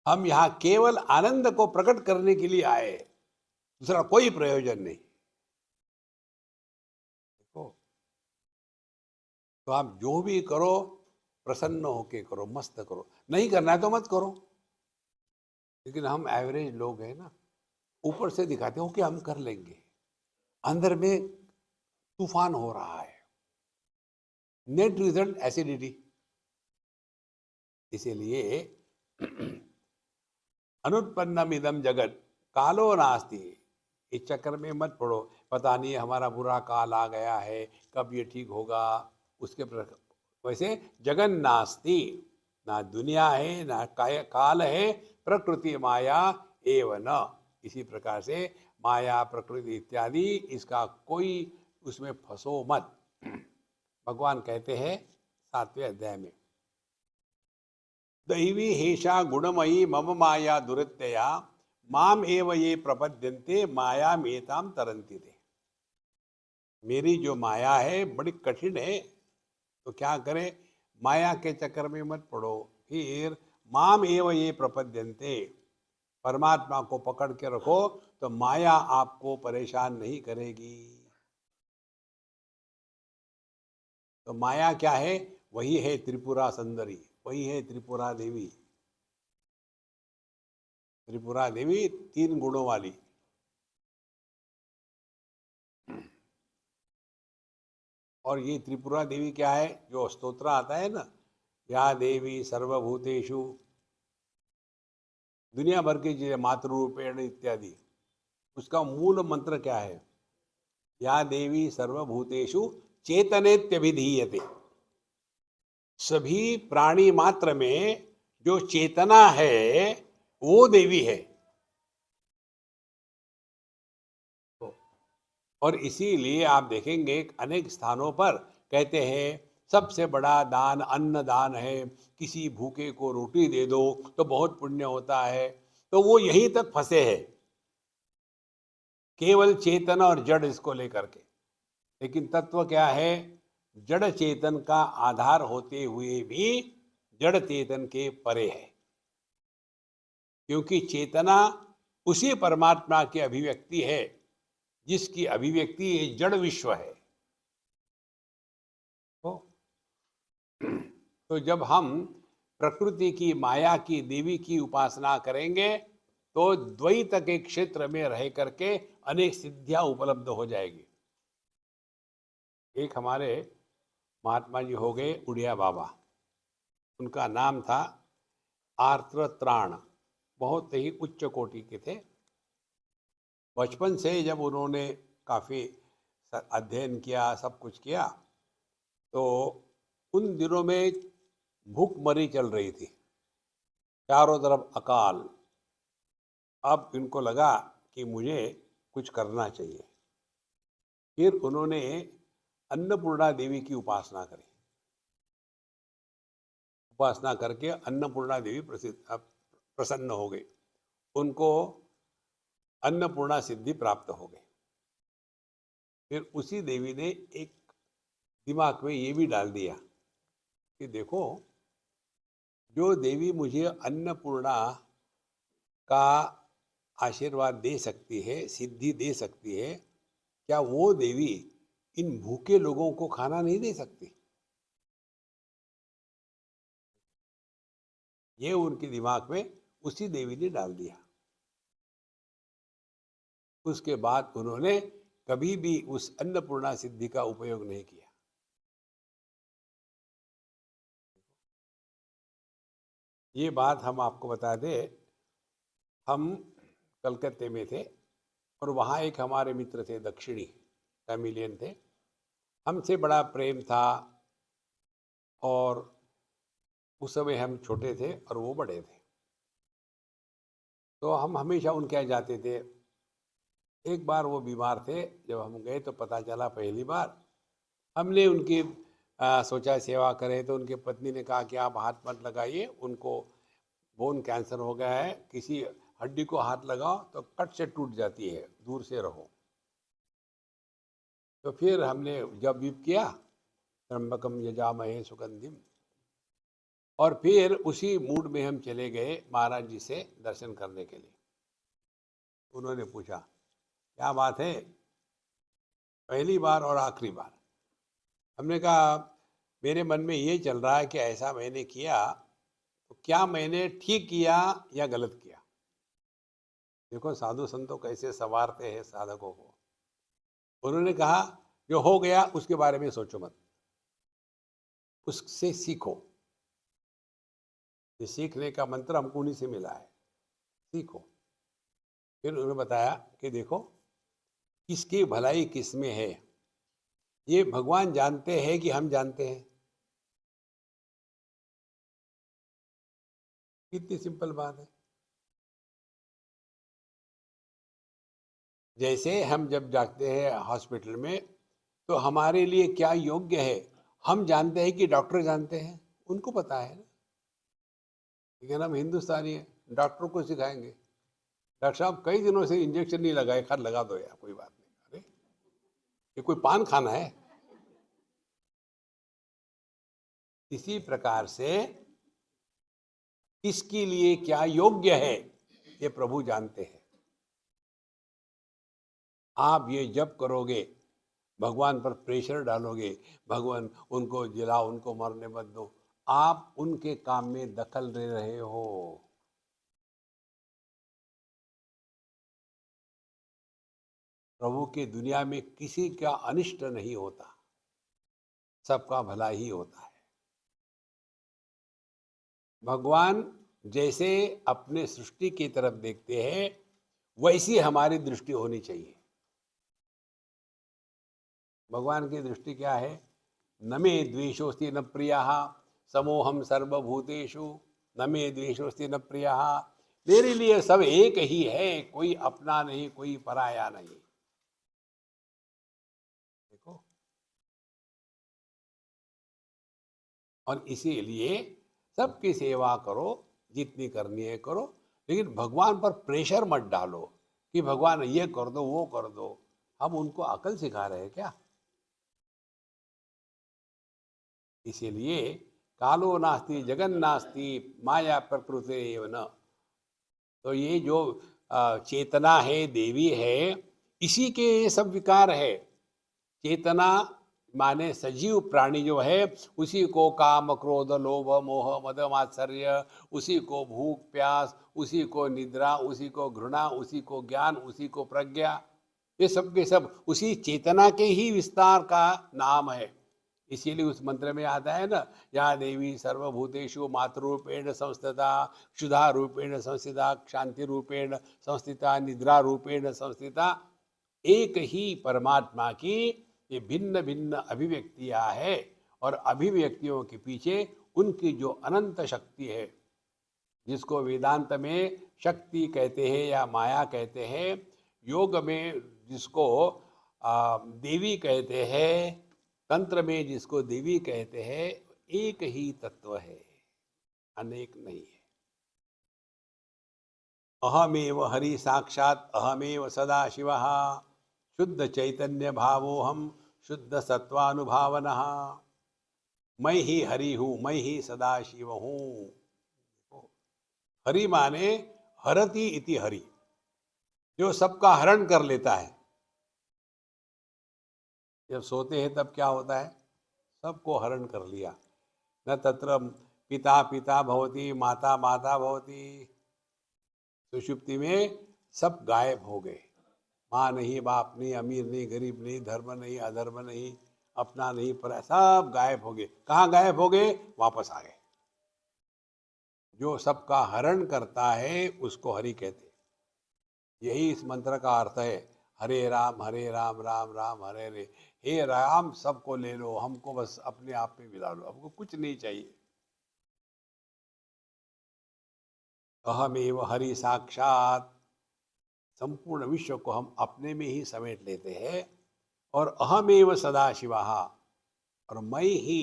हम यहाँ केवल आनंद को प्रकट करने के लिए आए, दूसरा कोई प्रयोजन नहीं। देखो, तो आप जो भी करो प्रसन्न होके करो, मस्त करो। नहीं करना है तो मत करो। लेकिन हम एवरेज लोग हैं ना, ऊपर से दिखाते हो कि हम कर लेंगे, अंदर में तूफान हो रहा है। Net result acidity. इसीलिए अनुत्पन्नम इदम जगत कालो नास्ति। इस चक्कर में मत पड़ो, पता नहीं हमारा बुरा काल आ गया है, कब ये ठीक होगा। उसके वैसे जगन नास्ति, ना दुनिया है ना काल है, प्रकृति माया एव न। इसी प्रकार से माया प्रकृति इत्यादि इसका कोई उसमें फंसो मत। भगवान कहते हैं 7वें अध्याय में, दैवी हेषा गुणमयी मम माया दुरत्यया माम एव ये प्रपद्यन्ते माया मेताम तरन्ति थे। मेरी जो माया है बड़ी कठिन है, तो क्या करें, माया के चक्कर में मत पड़ो। फिर माम एव ये प्रपद्यन्ते, परमात्मा को पकड़ के रखो तो माया आपको परेशान नहीं करेगी। तो माया क्या है? वही है त्रिपुरा सुंदरी, वही है त्रिपुरा देवी। त्रिपुरा देवी 3 गुणों वाली। और ये त्रिपुरा देवी क्या है? जो स्तोत्र आता है ना, या देवी सर्वभूतेषु, दुनिया भर की चीजें, मातृरूपेण इत्यादि, उसका मूल मंत्र क्या है? या देवी सर्वभूतेषु चेतनेत्यभिधीयते। सभी प्राणी मात्र में जो चेतना है वो देवी है। और इसीलिए आप देखेंगे अनेक स्थानों पर कहते हैं सबसे बड़ा दान अन्न दान है, किसी भूखे को रोटी दे दो तो बहुत पुण्य होता है। तो वो यहीं तक फंसे हैं, केवल चेतन और जड़ इसको लेकर के। लेकिन तत्व क्या है? जड़ चेतन का आधार होते हुए भी जड़ चेतन के परे है, क्योंकि चेतना उसी परमात्मा की अभिव्यक्ति है जिसकी अभिव्यक्ति ये जड़ विश्व है। तो जब हम प्रकृति की माया की देवी की उपासना करेंगे तो द्वैत के क्षेत्र में रह करके अनेक सिद्धियां उपलब्ध हो जाएगी। एक हमारे महात्मा जी हो गए उड़िया बाबा, उनका नाम था आर्त्र त्राण, बहुत ही उच्च कोटि के थे। बचपन से जब उन्होंने काफ़ी अध्ययन किया, सब कुछ किया, तो उन दिनों में भूखमरी चल रही थी, चारों तरफ अकाल। अब इनको लगा कि मुझे कुछ करना चाहिए। फिर उन्होंने अन्नपूर्णा देवी की उपासना करी। उपासना करके अन्नपूर्णा देवी प्रसन्न हो गई, उनको अन्नपूर्णा सिद्धि प्राप्त हो गई। फिर उसी देवी ने एक दिमाग में ये भी डाल दिया कि देखो, जो देवी मुझे अन्नपूर्णा का आशीर्वाद दे सकती है, सिद्धि दे सकती है, क्या वो देवी इन भूखे लोगों को खाना नहीं दे सकती? ये उनके दिमाग में उसी देवी ने डाल दिया। उसके बाद उन्होंने कभी भी उस अन्नपूर्णा सिद्धि का उपयोग नहीं किया। ये बात हम आपको बता दें, हम कलकत्ते में थे और वहाँ एक हमारे मित्र थे, दक्षिणी तमिलियन थे, हमसे बड़ा प्रेम था। और उस समय हम छोटे थे और वो बड़े थे, तो हम हमेशा उनके यहाँ जाते थे। एक बार वो बीमार थे, जब हम गए तो पता चला पहली बार, हमने उनकी सोचा सेवा करें, तो उनके पत्नी ने कहा कि आप हाथ मत लगाइए, उनको बोन कैंसर हो गया है, किसी हड्डी को हाथ लगाओ तो कट से टूट जाती है, दूर से रहो। तो फिर हमने जब विप किया, त्र्यंबकम यजामहे सुगंधिम, और फिर उसी मूड में हम चले गए महाराज जी से दर्शन करने के लिए। उन्होंने पूछा क्या बात है, पहली बार और आखिरी बार? हमने कहा मेरे मन में ये चल रहा है कि ऐसा मैंने किया तो क्या मैंने ठीक किया या गलत किया। देखो साधु संतों कैसे संवारते हैं साधकों को। उन्होंने कहा जो हो गया उसके बारे में सोचो मत, उससे सीखो। ये सीखने का मंत्र हमको उन्हीं से मिला है, सीखो। फिर उन्होंने बताया कि देखो किसकी भलाई किस में है, ये भगवान जानते हैं कि हम जानते हैं। कितनी सिंपल बात है। जैसे हम जब जाते हैं हॉस्पिटल में, तो हमारे लिए क्या योग्य है हम जानते हैं कि डॉक्टर जानते हैं, उनको पता है ना। लेकिन हम हिंदुस्तानी हैं, डॉक्टर को सिखाएंगे डॉक्टर साहब कई दिनों से इंजेक्शन नहीं लगाए, खैर लगा दो यार, कोई बात नहीं। अरे ये कोई पान खाना है? इसी प्रकार से किसके लिए क्या योग्य है ये प्रभु जानते हैं। आप ये जब करोगे, भगवान पर प्रेशर डालोगे, भगवान उनको जिलाओ, उनको मरने मत दो, आप उनके काम में दखल ले रहे हो। प्रभु की दुनिया में किसी का अनिष्ट नहीं होता, सबका भला ही होता है। भगवान जैसे अपने सृष्टि की तरफ देखते हैं, वैसी हमारी दृष्टि होनी चाहिए। भगवान की दृष्टि क्या है? न मे द्वेषोस्ति न प्रियः समोहम सर्वभूतेषु, न मे द्वेषोस्ति न प्रियः। मेरे लिए सब एक ही है, कोई अपना नहीं, कोई पराया नहीं। देखो, और इसीलिए सबकी सेवा करो, जितनी करनी है करो, लेकिन भगवान पर प्रेशर मत डालो कि भगवान ये कर दो वो कर दो। हम उनको अकल सिखा रहे हैं क्या? इसीलिए कालो नास्ति जगन नास्ति माया प्रकृति एव न। तो ये जो चेतना है, देवी है, इसी के ये सब विकार है। चेतना माने सजीव प्राणी जो है, उसी को काम क्रोध लोभ मोह मद मात्सर्य, उसी को भूख प्यास, उसी को निद्रा, उसी को घृणा, उसी को ज्ञान, उसी को प्रज्ञा, ये सब के सब उसी चेतना के ही विस्तार का नाम है। इसीलिए उस मंत्र में आता है ना, या देवी सर्वभूतेषु मातृरूपेण संस्थिता, क्षुधा रूपेण संस्थिता, शांति रूपेण संस्थिता, निद्रा रूपेण संस्थिता। एक ही परमात्मा की ये भिन्न भिन्न अभिव्यक्तियां है, और अभिव्यक्तियों के पीछे उनकी जो अनंत शक्ति है, जिसको वेदांत में शक्ति कहते हैं या माया कहते हैं, योग में जिसको देवी कहते हैं, तंत्र में जिसको देवी कहते हैं, एक ही तत्व है, अनेक नहीं है। अहमेव हरि साक्षात अहमेव सदा शिवः, शुद्ध चैतन्य भावोहम शुद्ध सत्वानुभावनः, मैं ही हरि हूँ, मैं ही सदा शिव हूँ। हरि माने हरति इति हरि, जो सबका हरण कर लेता है। जब सोते हैं तब क्या होता है? सबको हरण कर लिया। न तत्र पिता पिता भवति माता माता भवति। सुषुप्ति में सब गायब हो गए, माँ नहीं, बाप नहीं, अमीर नहीं, गरीब नहीं, धर्म नहीं, अधर्म नहीं, अपना नहीं, पर सब गायब हो गए। कहाँ गायब हो गए? वापस आ गए। जो सबका हरण करता है उसको हरि कहते हैं। यही इस मंत्र का अर्थ है, हरे राम राम राम हरे हरे। हे राम, सबको ले लो, हमको बस अपने आप में मिला लो, हमको कुछ नहीं चाहिए। अहमेव हरि साक्षात, संपूर्ण विश्व को हम अपने में ही समेट लेते हैं। और अहमेव सदाशिवः, और मैं ही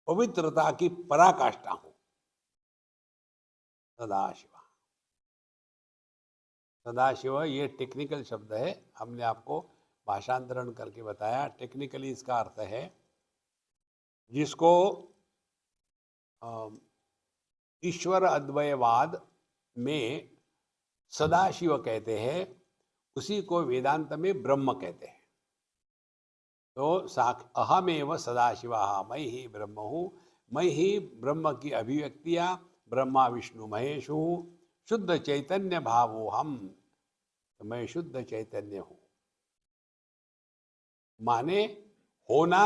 पवित्रता की पराकाष्ठा हूं। सदाशिव, सदाशिव ये टेक्निकल शब्द है, हमने आपको भाषांतरण करके बताया। टेक्निकली इसका अर्थ है जिसको ईश्वर अद्वयवाद में सदाशिव कहते हैं, उसी को वेदांत में ब्रह्म कहते हैं। तो अहमेव सदाशिवः, मैं ही ब्रह्म हूँ, मैं ही ब्रह्म की अभिव्यक्तियाँ, ब्रह्मा विष्णु महेश हूँ। शुद्ध चैतन्य भावो हम, तो मैं शुद्ध चैतन्य हूँ। माने होना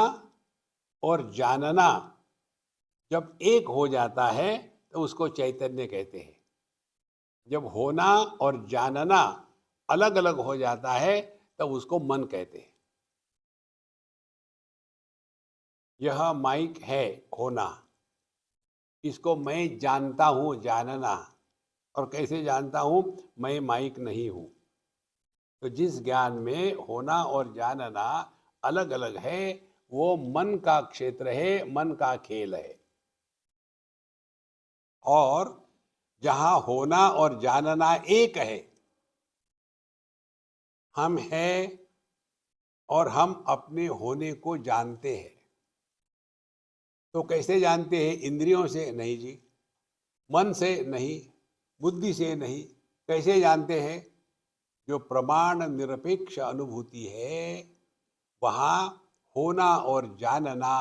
और जानना जब एक हो जाता है तो उसको चैतन्य कहते हैं। जब होना और जानना अलग अलग हो जाता है तब उसको मन कहते हैं। यह माइक है, होना, इसको मैं जानता हूँ, जानना। और कैसे जानता हूँ? मैं माइक नहीं हूँ। तो जिस ज्ञान में होना और जानना अलग अलग है, वो मन का क्षेत्र है, मन का खेल है। और जहाँ होना और जानना एक है, हम हैं और हम अपने होने को जानते हैं। तो कैसे जानते हैं? इंद्रियों से नहीं जी, मन से नहीं, बुद्धि से नहीं। कैसे जानते हैं? जो प्रमाण निरपेक्ष अनुभूति है, वहाँ होना और जानना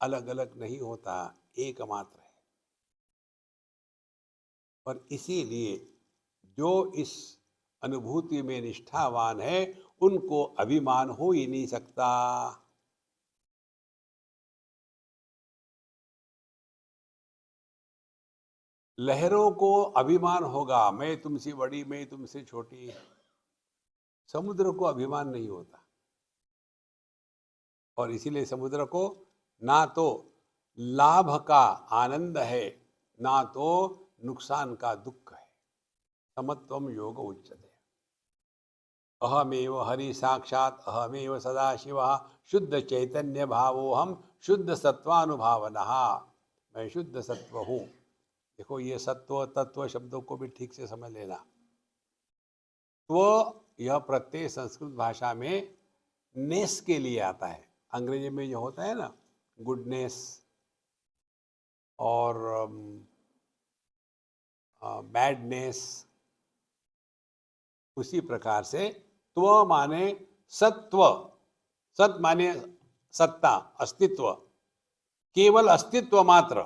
अलग अलग नहीं होता, एक मात्र है। और इसीलिए जो इस अनुभूति में निष्ठावान है, उनको अभिमान हो ही नहीं सकता। लहरों को अभिमान होगा, मैं तुमसे बड़ी, मैं तुमसे छोटी। समुद्र को अभिमान नहीं होता। और इसीलिए समुद्र को ना तो लाभ का आनंद है, ना तो नुकसान का दुख है। समत्वम योग उच्यते। अहमेव हरि साक्षात, अहमेव सदाशिवः, शुद्ध चैतन्य भावो हम, शुद्ध सत्वानुभावनः, मैं शुद्ध सत्व हूँ। देखो, ये सत्व तत्व शब्दों को भी ठीक से समझ लेना। तो यह प्रत्यय संस्कृत भाषा में नेस के लिए आता है। अंग्रेजी में जो होता है ना, गुडनेस और बैडनेस, उसी प्रकार से त्व माने सत्व, सत माने सत्ता, अस्तित्व, केवल अस्तित्व मात्र,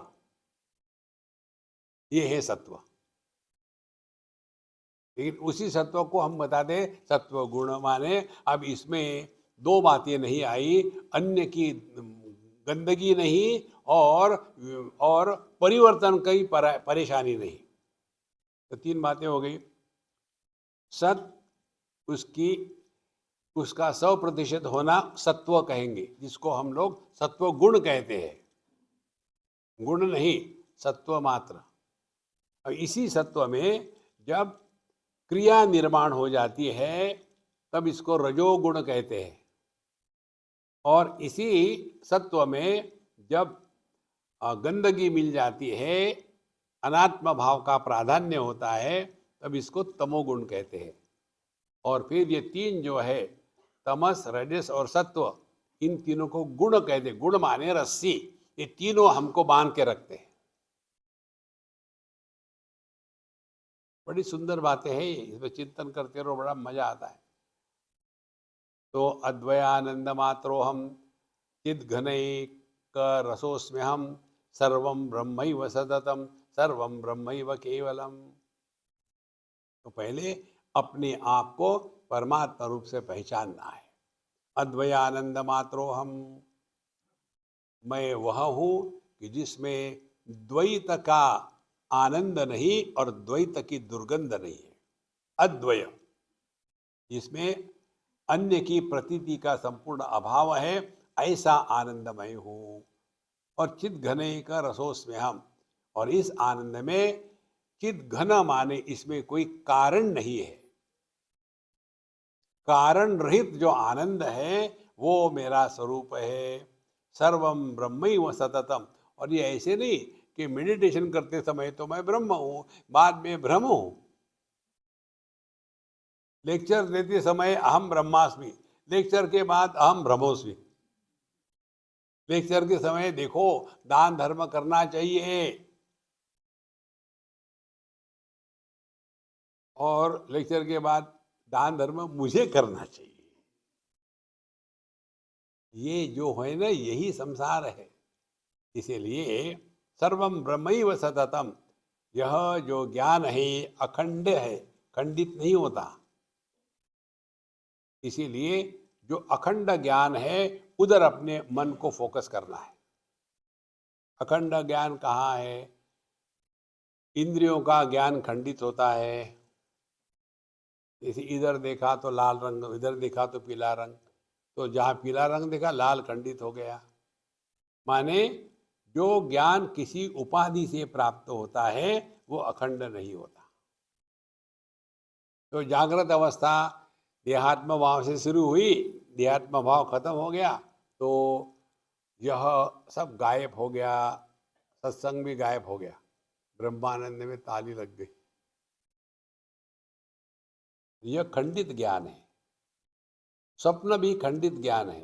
ये है सत्व। लेकिन उसी सत्व को हम बता दें सत्व गुण, माने अब इसमें दो बातें नहीं आई, अन्य की गंदगी नहीं और परिवर्तन की परेशानी नहीं। तो तीन बातें हो गई। सत, उसका 100% होना सत्व कहेंगे, जिसको हम लोग सत्व गुण कहते हैं। गुण नहीं, सत्व मात्र। और इसी सत्व में जब क्रिया निर्माण हो जाती है तब इसको रजोगुण कहते हैं। और इसी सत्व में जब गंदगी मिल जाती है, अनात्म भाव का प्राधान्य होता है, तब इसको तमोगुण कहते हैं। और फिर ये तीन जो है, तमस, रजस और सत्व, इन तीनों को गुण कहते हैं। गुण माने रस्सी, ये तीनों हमको बांध के रखते हैं। बड़ी सुंदर बातें हैं, इसमें चिंतन करते रहो, बड़ा मजा आता है। तो अद्वयानंद मात्रो हम, चिद घनैक रसोस्म्यहम, सर्वम ब्रह्मैव सततम, सर्वम ब्रह्मैव केवलम। तो पहले अपने आप को परमात्मा रूप से पहचानना है। अद्वयानंद मात्रो हम, मैं वह हूँ कि जिसमें द्वैत का आनंद नहीं और द्वैत की दुर्गंध नहीं है। अद्वय, जिसमें अन्य की प्रतीति का संपूर्ण अभाव है, ऐसा आनंदमय हूँ। और चित घने का रसोस्म्य हम, और इस आनंद में चित घन माने इसमें कोई कारण नहीं है। कारण रहित जो आनंद है वो मेरा स्वरूप है। सर्वम ब्रह्मैव सततम। और ये ऐसे नहीं कि मेडिटेशन करते समय तो मैं ब्रह्म हूं, बाद में ब्रह्म हूं। लेक्चर देते समय अहम ब्रह्मास्मि, लेक्चर के बाद अहम ब्रह्मोस्मि। लेक्चर के समय देखो दान धर्म करना चाहिए, और लेक्चर के बाद दान धर्म मुझे करना चाहिए। ये जो है ना, यही संसार है। इसीलिए सर्वम ब्रह्मैव सततम, यह जो ज्ञान है अखंड है, खंडित नहीं होता। इसीलिए जो अखंड ज्ञान है उधर अपने मन को फोकस करना है। अखंड ज्ञान कहाँ है? इंद्रियों का ज्ञान खंडित होता है। जैसे इधर देखा तो लाल रंग, इधर देखा तो पीला रंग, तो जहाँ पीला रंग देखा लाल खंडित हो गया। माने जो ज्ञान किसी उपाधि से प्राप्त होता है वो अखंड नहीं होता। तो जागृत अवस्था देहात्म भाव से शुरू हुई, देहात्म भाव खत्म हो गया तो यह सब गायब हो गया, सत्संग भी गायब हो गया, ब्रह्मानंद में ताली लग गई। यह खंडित ज्ञान है। स्वप्न भी खंडित ज्ञान है,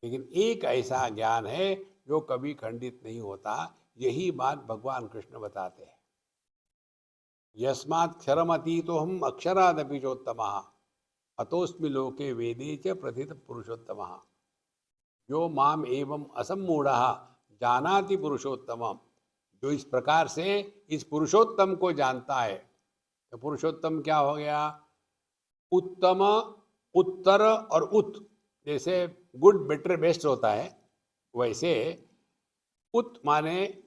लेकिन एक ऐसा ज्ञान है जो कभी खंडित नहीं होता। यही बात भगवान कृष्ण बताते हैं। यस्मात् क्षरमतीतो हम अक्षरादपि चोत्तमः, अतोस्मि लोके वेदे च प्रथित पुरुषोत्तमः। जो माम एवं असम्मूढ़ः जानाति पुरुषोत्तमम्, जो इस प्रकार से इस पुरुषोत्तम को जानता है। तो पुरुषोत्तम क्या हो गया? उत्तम, उत्तर और उत, जैसे गुड बेटर बेस्ट होता है, वैसे उत माने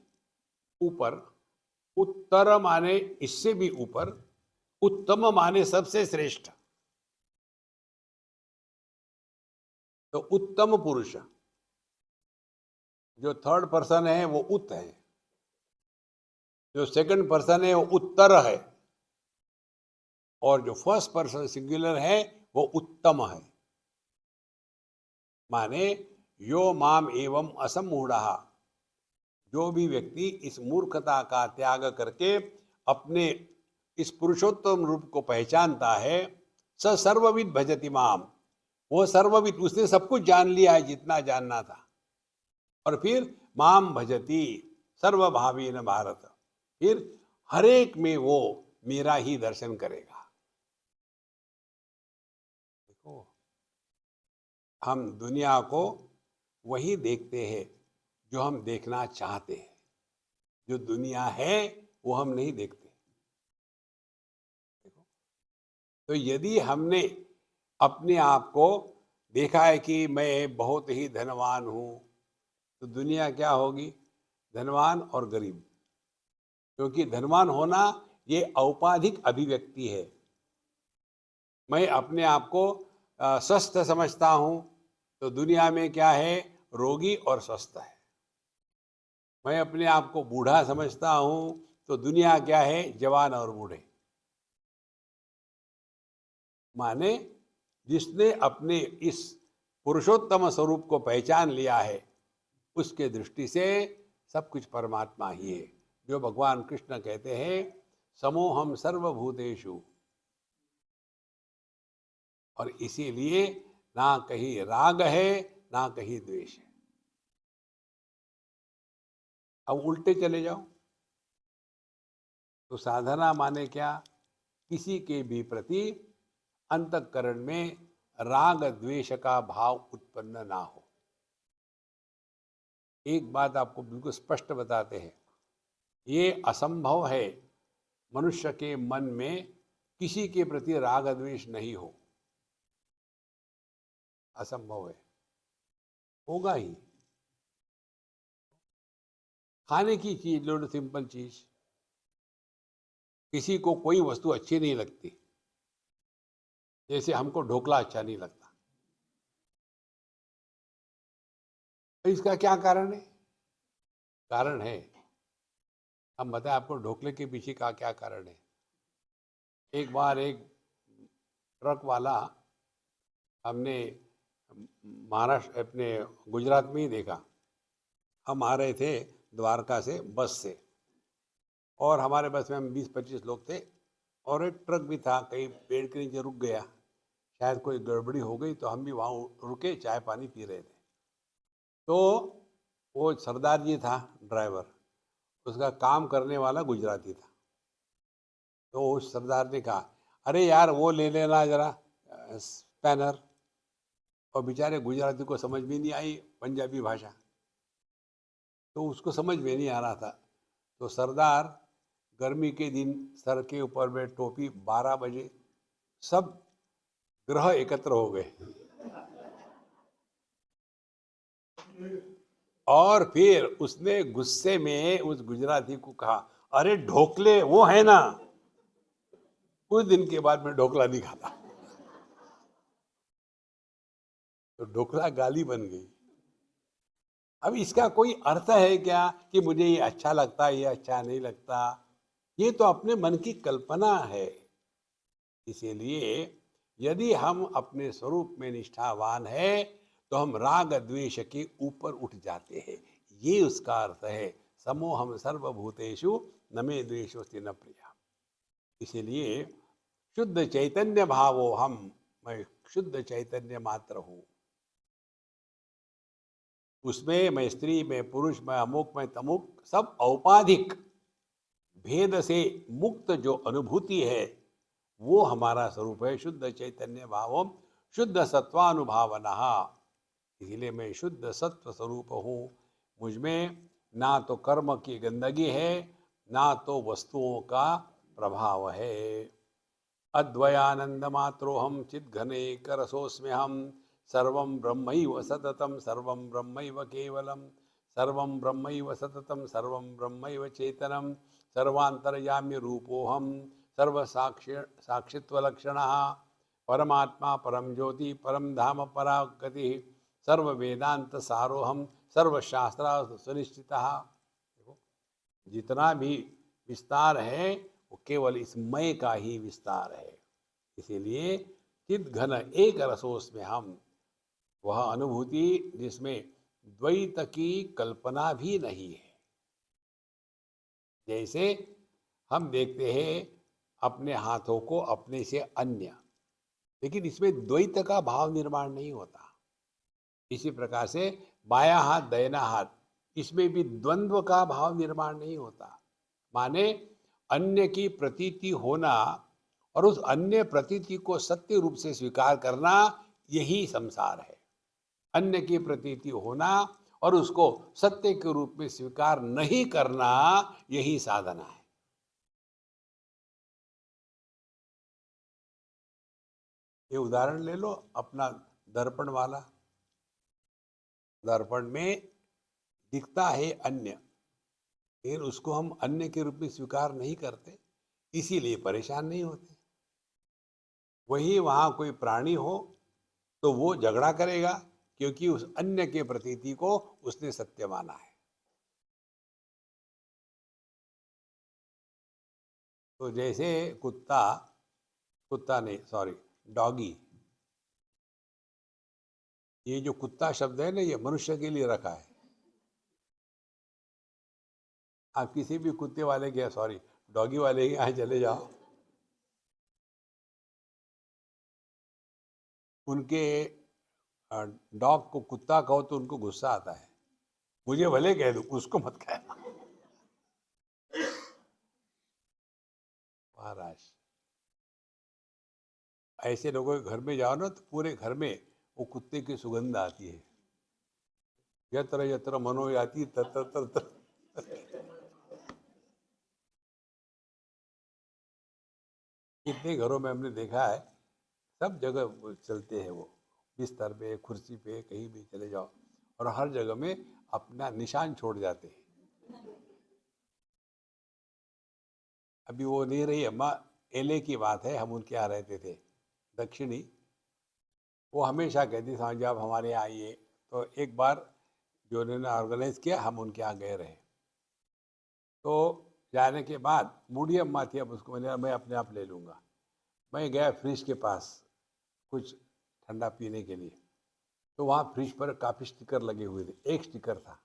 ऊपर, उत्तर माने इससे भी ऊपर, उत्तम माने सबसे श्रेष्ठ। तो उत्तम पुरुष, जो थर्ड पर्सन है वो उत है, जो सेकंड पर्सन है वो उत्तर है, और जो फर्स्ट पर्सन सिंगुलर है वो उत्तम है। माने यो माम एवं असम्मूढ़ः, जो भी व्यक्ति इस मूर्खता का त्याग करके अपने इस पुरुषोत्तम रूप को पहचानता है, स सर्वविद भजति माम, वो सर्वविद, उसने सब कुछ जान लिया है जितना जानना था, और फिर माम भजति सर्वभावेन भारत, फिर हरेक में वो मेरा ही दर्शन करेगा। देखो, हम दुनिया को वही देखते हैं जो हम देखना चाहते हैं। जो दुनिया है वो हम नहीं देखते। देखो, तो यदि हमने अपने आप को देखा है कि मैं बहुत ही धनवान हूँ, तो दुनिया क्या होगी? धनवान और गरीब। क्योंकि धनवान होना ये औपाधिक अभिव्यक्ति है। मैं अपने आप को स्वस्थ समझता हूँ, तो दुनिया में क्या है? रोगी और स्वस्थ है। मैं अपने आप को बूढ़ा समझता हूँ, तो दुनिया क्या है? जवान और बूढ़े। माने जिसने अपने इस पुरुषोत्तम स्वरूप को पहचान लिया है, उसके दृष्टि से सब कुछ परमात्मा ही है। जो भगवान कृष्ण कहते हैं, समोहम सर्वभूतेषु, और इसीलिए ना कहीं राग है ना कहीं द्वेष है। अब उल्टे चले जाओ तो साधना माने क्या? किसी के भी प्रति अंतःकरण में राग द्वेष का भाव उत्पन्न ना हो। एक बात आपको बिल्कुल स्पष्ट बताते हैं, ये असंभव है मनुष्य के मन में किसी के प्रति राग द्वेष नहीं हो। असंभव है, होगा ही। खाने की चीज लो, सिंपल चीज, किसी को कोई वस्तु अच्छी नहीं लगती, जैसे हमको ढोकला अच्छा नहीं लगता। तो इसका क्या कारण है? कारण है, हम बताएं आपको ढोकले के पीछे का क्या कारण है। एक बार एक ट्रक वाला, हमने महाराष्ट्र अपने गुजरात में ही देखा। हम आ रहे थे द्वारका से बस से, और हमारे बस में हम 20-25 लोग थे, और एक ट्रक भी था, कहीं पेड़ के नीचे रुक गया, शायद कोई गड़बड़ी हो गई, तो हम भी वहाँ रुके, चाय पानी पी रहे थे। तो वो सरदार जी था ड्राइवर, उसका काम करने वाला गुजराती था। तो उस सरदार ने कहा, अरे यार वो ले लेना जरा स्पैनर। और बेचारे गुजराती को समझ भी नहीं आई पंजाबी भाषा, तो उसको समझ में नहीं आ रहा था। तो सरदार गर्मी के दिन सर के ऊपर में टोपी, 12 बजे सब ग्रह एकत्र हो गए, और फिर उसने गुस्से में उस गुजराती को कहा, अरे ढोकले वो है ना। कुछ दिन के बाद मैं ढोकला नहीं खाता। तो ढोकला गाली बन गई। अब इसका कोई अर्थ है क्या कि मुझे ये अच्छा लगता है, ये अच्छा नहीं लगता? ये तो अपने मन की कल्पना है। इसीलिए यदि हम अपने स्वरूप में निष्ठावान है तो हम राग द्वेष के ऊपर उठ जाते हैं। ये उसका अर्थ है, समोहम सर्वभूतेषु न मे द्वेषोस्ति न प्रिया। इसीलिए शुद्ध चैतन्य भावो हम, मैं शुद्ध चैतन्य मात्र हूँ। उसमें मैं स्त्री, मैं पुरुष, मैं अमुक, मैं तमुक, सब औपाधिक भेद से मुक्त जो अनुभूति है वो हमारा स्वरूप है। शुद्ध चैतन्य भावम शुद्ध सत्वानुभावना। इसलिए मैं शुद्ध सत्व स्वरूप हूँ। मुझमें ना तो कर्म की गंदगी है, ना तो वस्तुओं का प्रभाव है। अद्वयानंद मात्रोहम चिद्घनैक रसोऽस्म्यहं सर्वं ब्रह्मैव सततं सर्वं ब्रह्मैव केवलं सर्वं ब्रह्मैव सततं सर्वं ब्रह्मैव चेतनं सर्वान्तर्यामी रूपोऽहं सर्वसाक्षित्वलक्षणः परमात्मा परम ज्योति परम धाम परा गति सर्व वेदांत सारोहम सर्वशास्त्र सुनिश्चितः। देखो, जितना भी विस्तार है वो केवल इस मय का ही विस्तार है। इसीलिए चित घन एक रसोस में हम, वह अनुभूति जिसमें द्वैत की कल्पना भी नहीं है। जैसे हम देखते हैं अपने हाथों को अपने से अन्य, लेकिन इसमें द्वैत का भाव निर्माण नहीं होता। इसी प्रकार से बाया हाथ दाहिना हाथ, इसमें भी द्वंद्व का भाव निर्माण नहीं होता। माने अन्य की प्रतीति होना और उस अन्य प्रतीति को सत्य रूप से स्वीकार करना, यही संसार है। अन्य की प्रतीति होना और उसको सत्य के रूप में स्वीकार नहीं करना, यही साधना है। ये उदाहरण ले लो अपना दर्पण वाला। दर्पण में दिखता है अन्य, लेकिन उसको हम अन्य के रूप में स्वीकार नहीं करते, इसीलिए परेशान नहीं होते। वही वहाँ कोई प्राणी हो तो वो झगड़ा करेगा, क्योंकि उस अन्य के प्रतीति को उसने सत्य माना है। तो जैसे कुत्ता, कुत्ता नहीं सॉरी डॉगी, ये जो कुत्ता शब्द है ना, ये मनुष्य के लिए रखा है। आप किसी भी कुत्ते वाले के, सॉरी डॉगी वाले के यहाँ चले जाओ, उनके डॉग को कुत्ता कहो तो उनको गुस्सा आता है। मुझे भले कह दो, उसको मत कहना। महाराज, ऐसे लोगों के घर में जाओ ना तो पूरे घर में वो कुत्ते की सुगंध आती है। यत्र यत्र मनो याति तत्र तत्र। कितने घरों में हमने देखा है, सब जगह चलते हैं वो, बिस्तर पे, कुर्सी पे, कहीं भी चले जाओ, और हर जगह में अपना निशान छोड़ जाते हैं। अभी वो नहीं रही अम्मा, एले की बात है, हम उनके यहाँ रहते थे, दक्षिणी। वो हमेशा कहती स्वामी जी आप हमारे यहाँ आइए। तो एक बार जो उन्होंने ऑर्गेनाइज किया, हम उनके यहाँ गए रहे। तो जाने के बाद बूढ़ी अम्मा थी, अब उसको मैं अपने आप ले लूँगा। मैं गया फ्रिज के पास कुछ ठंडा पीने के लिए, तो वहाँ फ्रिज पर काफ़ी स्टिकर लगे हुए थे। एक स्टिकर था,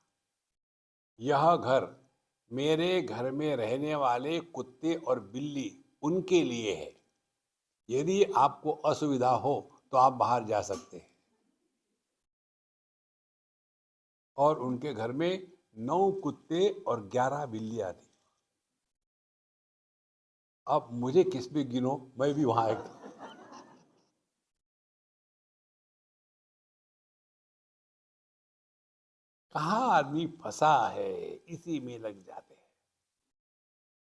यह घर मेरे घर में रहने वाले कुत्ते और बिल्ली उनके लिए है, यदि आपको असुविधा हो तो आप बाहर जा सकते हैं। और उनके घर में 9 कुत्ते और 11 बिल्लियां थी। अब मुझे किस पे गिनो, मैं भी वहां एक कहाँ आदमी फंसा है, इसी में लग जाते हैं।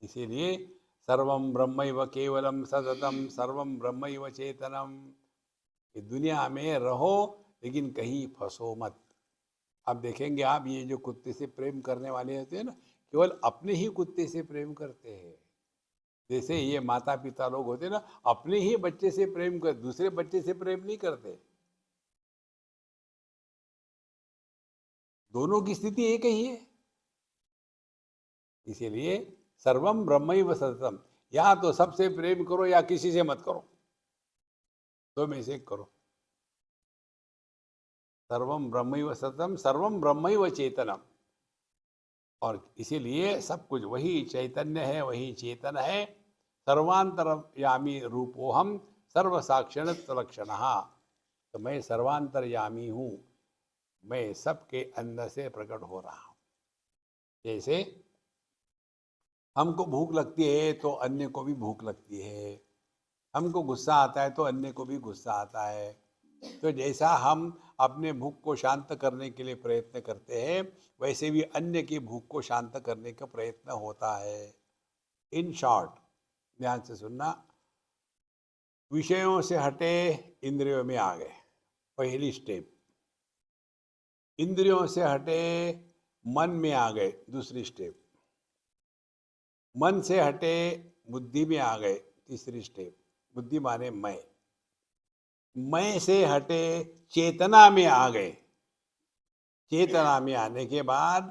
इसीलिए सर्वम ब्रह्मैव केवलम सततम सर्वम ब्रह्मैव चेतनम। ये दुनिया में रहो लेकिन कहीं फंसो मत। आप देखेंगे, आप ये जो कुत्ते से प्रेम करने वाले होते हैं ना, केवल अपने ही कुत्ते से प्रेम करते हैं। जैसे ये माता पिता लोग होते हैं ना, अपने ही बच्चे से प्रेम कर, दूसरे बच्चे से प्रेम नहीं करते। दोनों की स्थिति एक ही है। इसीलिए सर्वम ब्रह्मैव सततम, या तो सबसे प्रेम करो या किसी से मत करो, दो में से एक करो। सर्वम ब्रह्मैव सततम सर्वम ब्रह्मैव चेतनम। और इसीलिए सब कुछ वही चैतन्य है, वही चेतन है। सर्वांतरयामी रूपोहम सर्व साक्षण लक्षण। तो मैं सर्वांतरयामी हूँ, मैं सबके अंदर से प्रकट हो रहा हूँ। जैसे हमको भूख लगती है तो अन्य को भी भूख लगती है, हमको गुस्सा आता है तो अन्य को भी गुस्सा आता है। तो जैसा हम अपने भूख को शांत करने के लिए प्रयत्न करते हैं, वैसे भी अन्य की भूख को शांत करने का प्रयत्न होता है। इन शॉर्ट, ध्यान से सुनना, विषयों से हटे इंद्रियों में आ गए, पहली स्टेप। इंद्रियों से हटे मन में आ गए, दूसरी स्टेप। मन से हटे बुद्धि में आ गए, तीसरी स्टेप। बुद्धि माने मैं से हटे चेतना में आ गए। चेतना में आने के बाद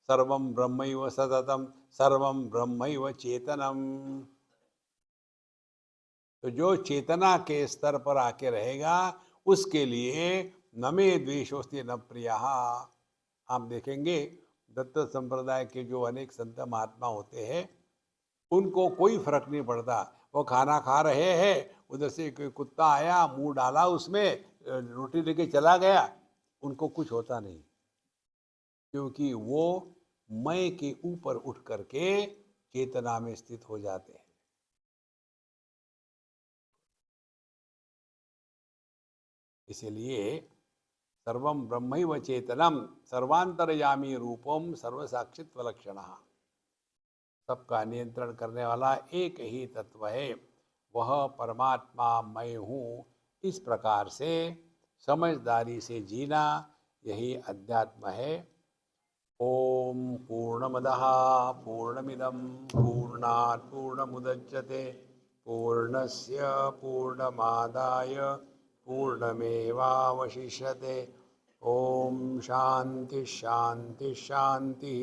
सर्वम ब्रह्मैव सततम सर्वम ब्रह्मैव चेतनम। तो जो चेतना के स्तर पर आके रहेगा, उसके लिए न मे द्वेषोस्ति न प्रियः। आप देखेंगे दत्त संप्रदाय के जो अनेक संत महात्मा होते हैं, उनको कोई फर्क नहीं पड़ता। वो खाना खा रहे हैं, उधर से कोई कुत्ता आया, मुंह डाला उसमें, रोटी लेके चला गया, उनको कुछ होता नहीं, क्योंकि वो मैं के ऊपर उठ करके चेतना में स्थित हो जाते हैं। इसलिए सर्वम ब्रह्मैव चेतनम सर्वांतरयामी रूपम सर्वसाक्षित्व लक्षणः। सबका नियंत्रण करने वाला एक ही तत्व है, वह परमात्मा मैं हूँ। इस प्रकार से समझदारी से जीना, यही अध्यात्म है। ओम पूर्णमदः पूर्णमिदं पूर्णात् पूर्णमुदच्यते पूर्णस्य पूर्णमादाय पूर्णमेवावशिष्यते। ओम शांति शांति शांति।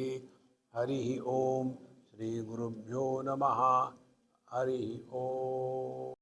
हरि ओम। श्री गुरुभ्यो नमः। हरि ओम।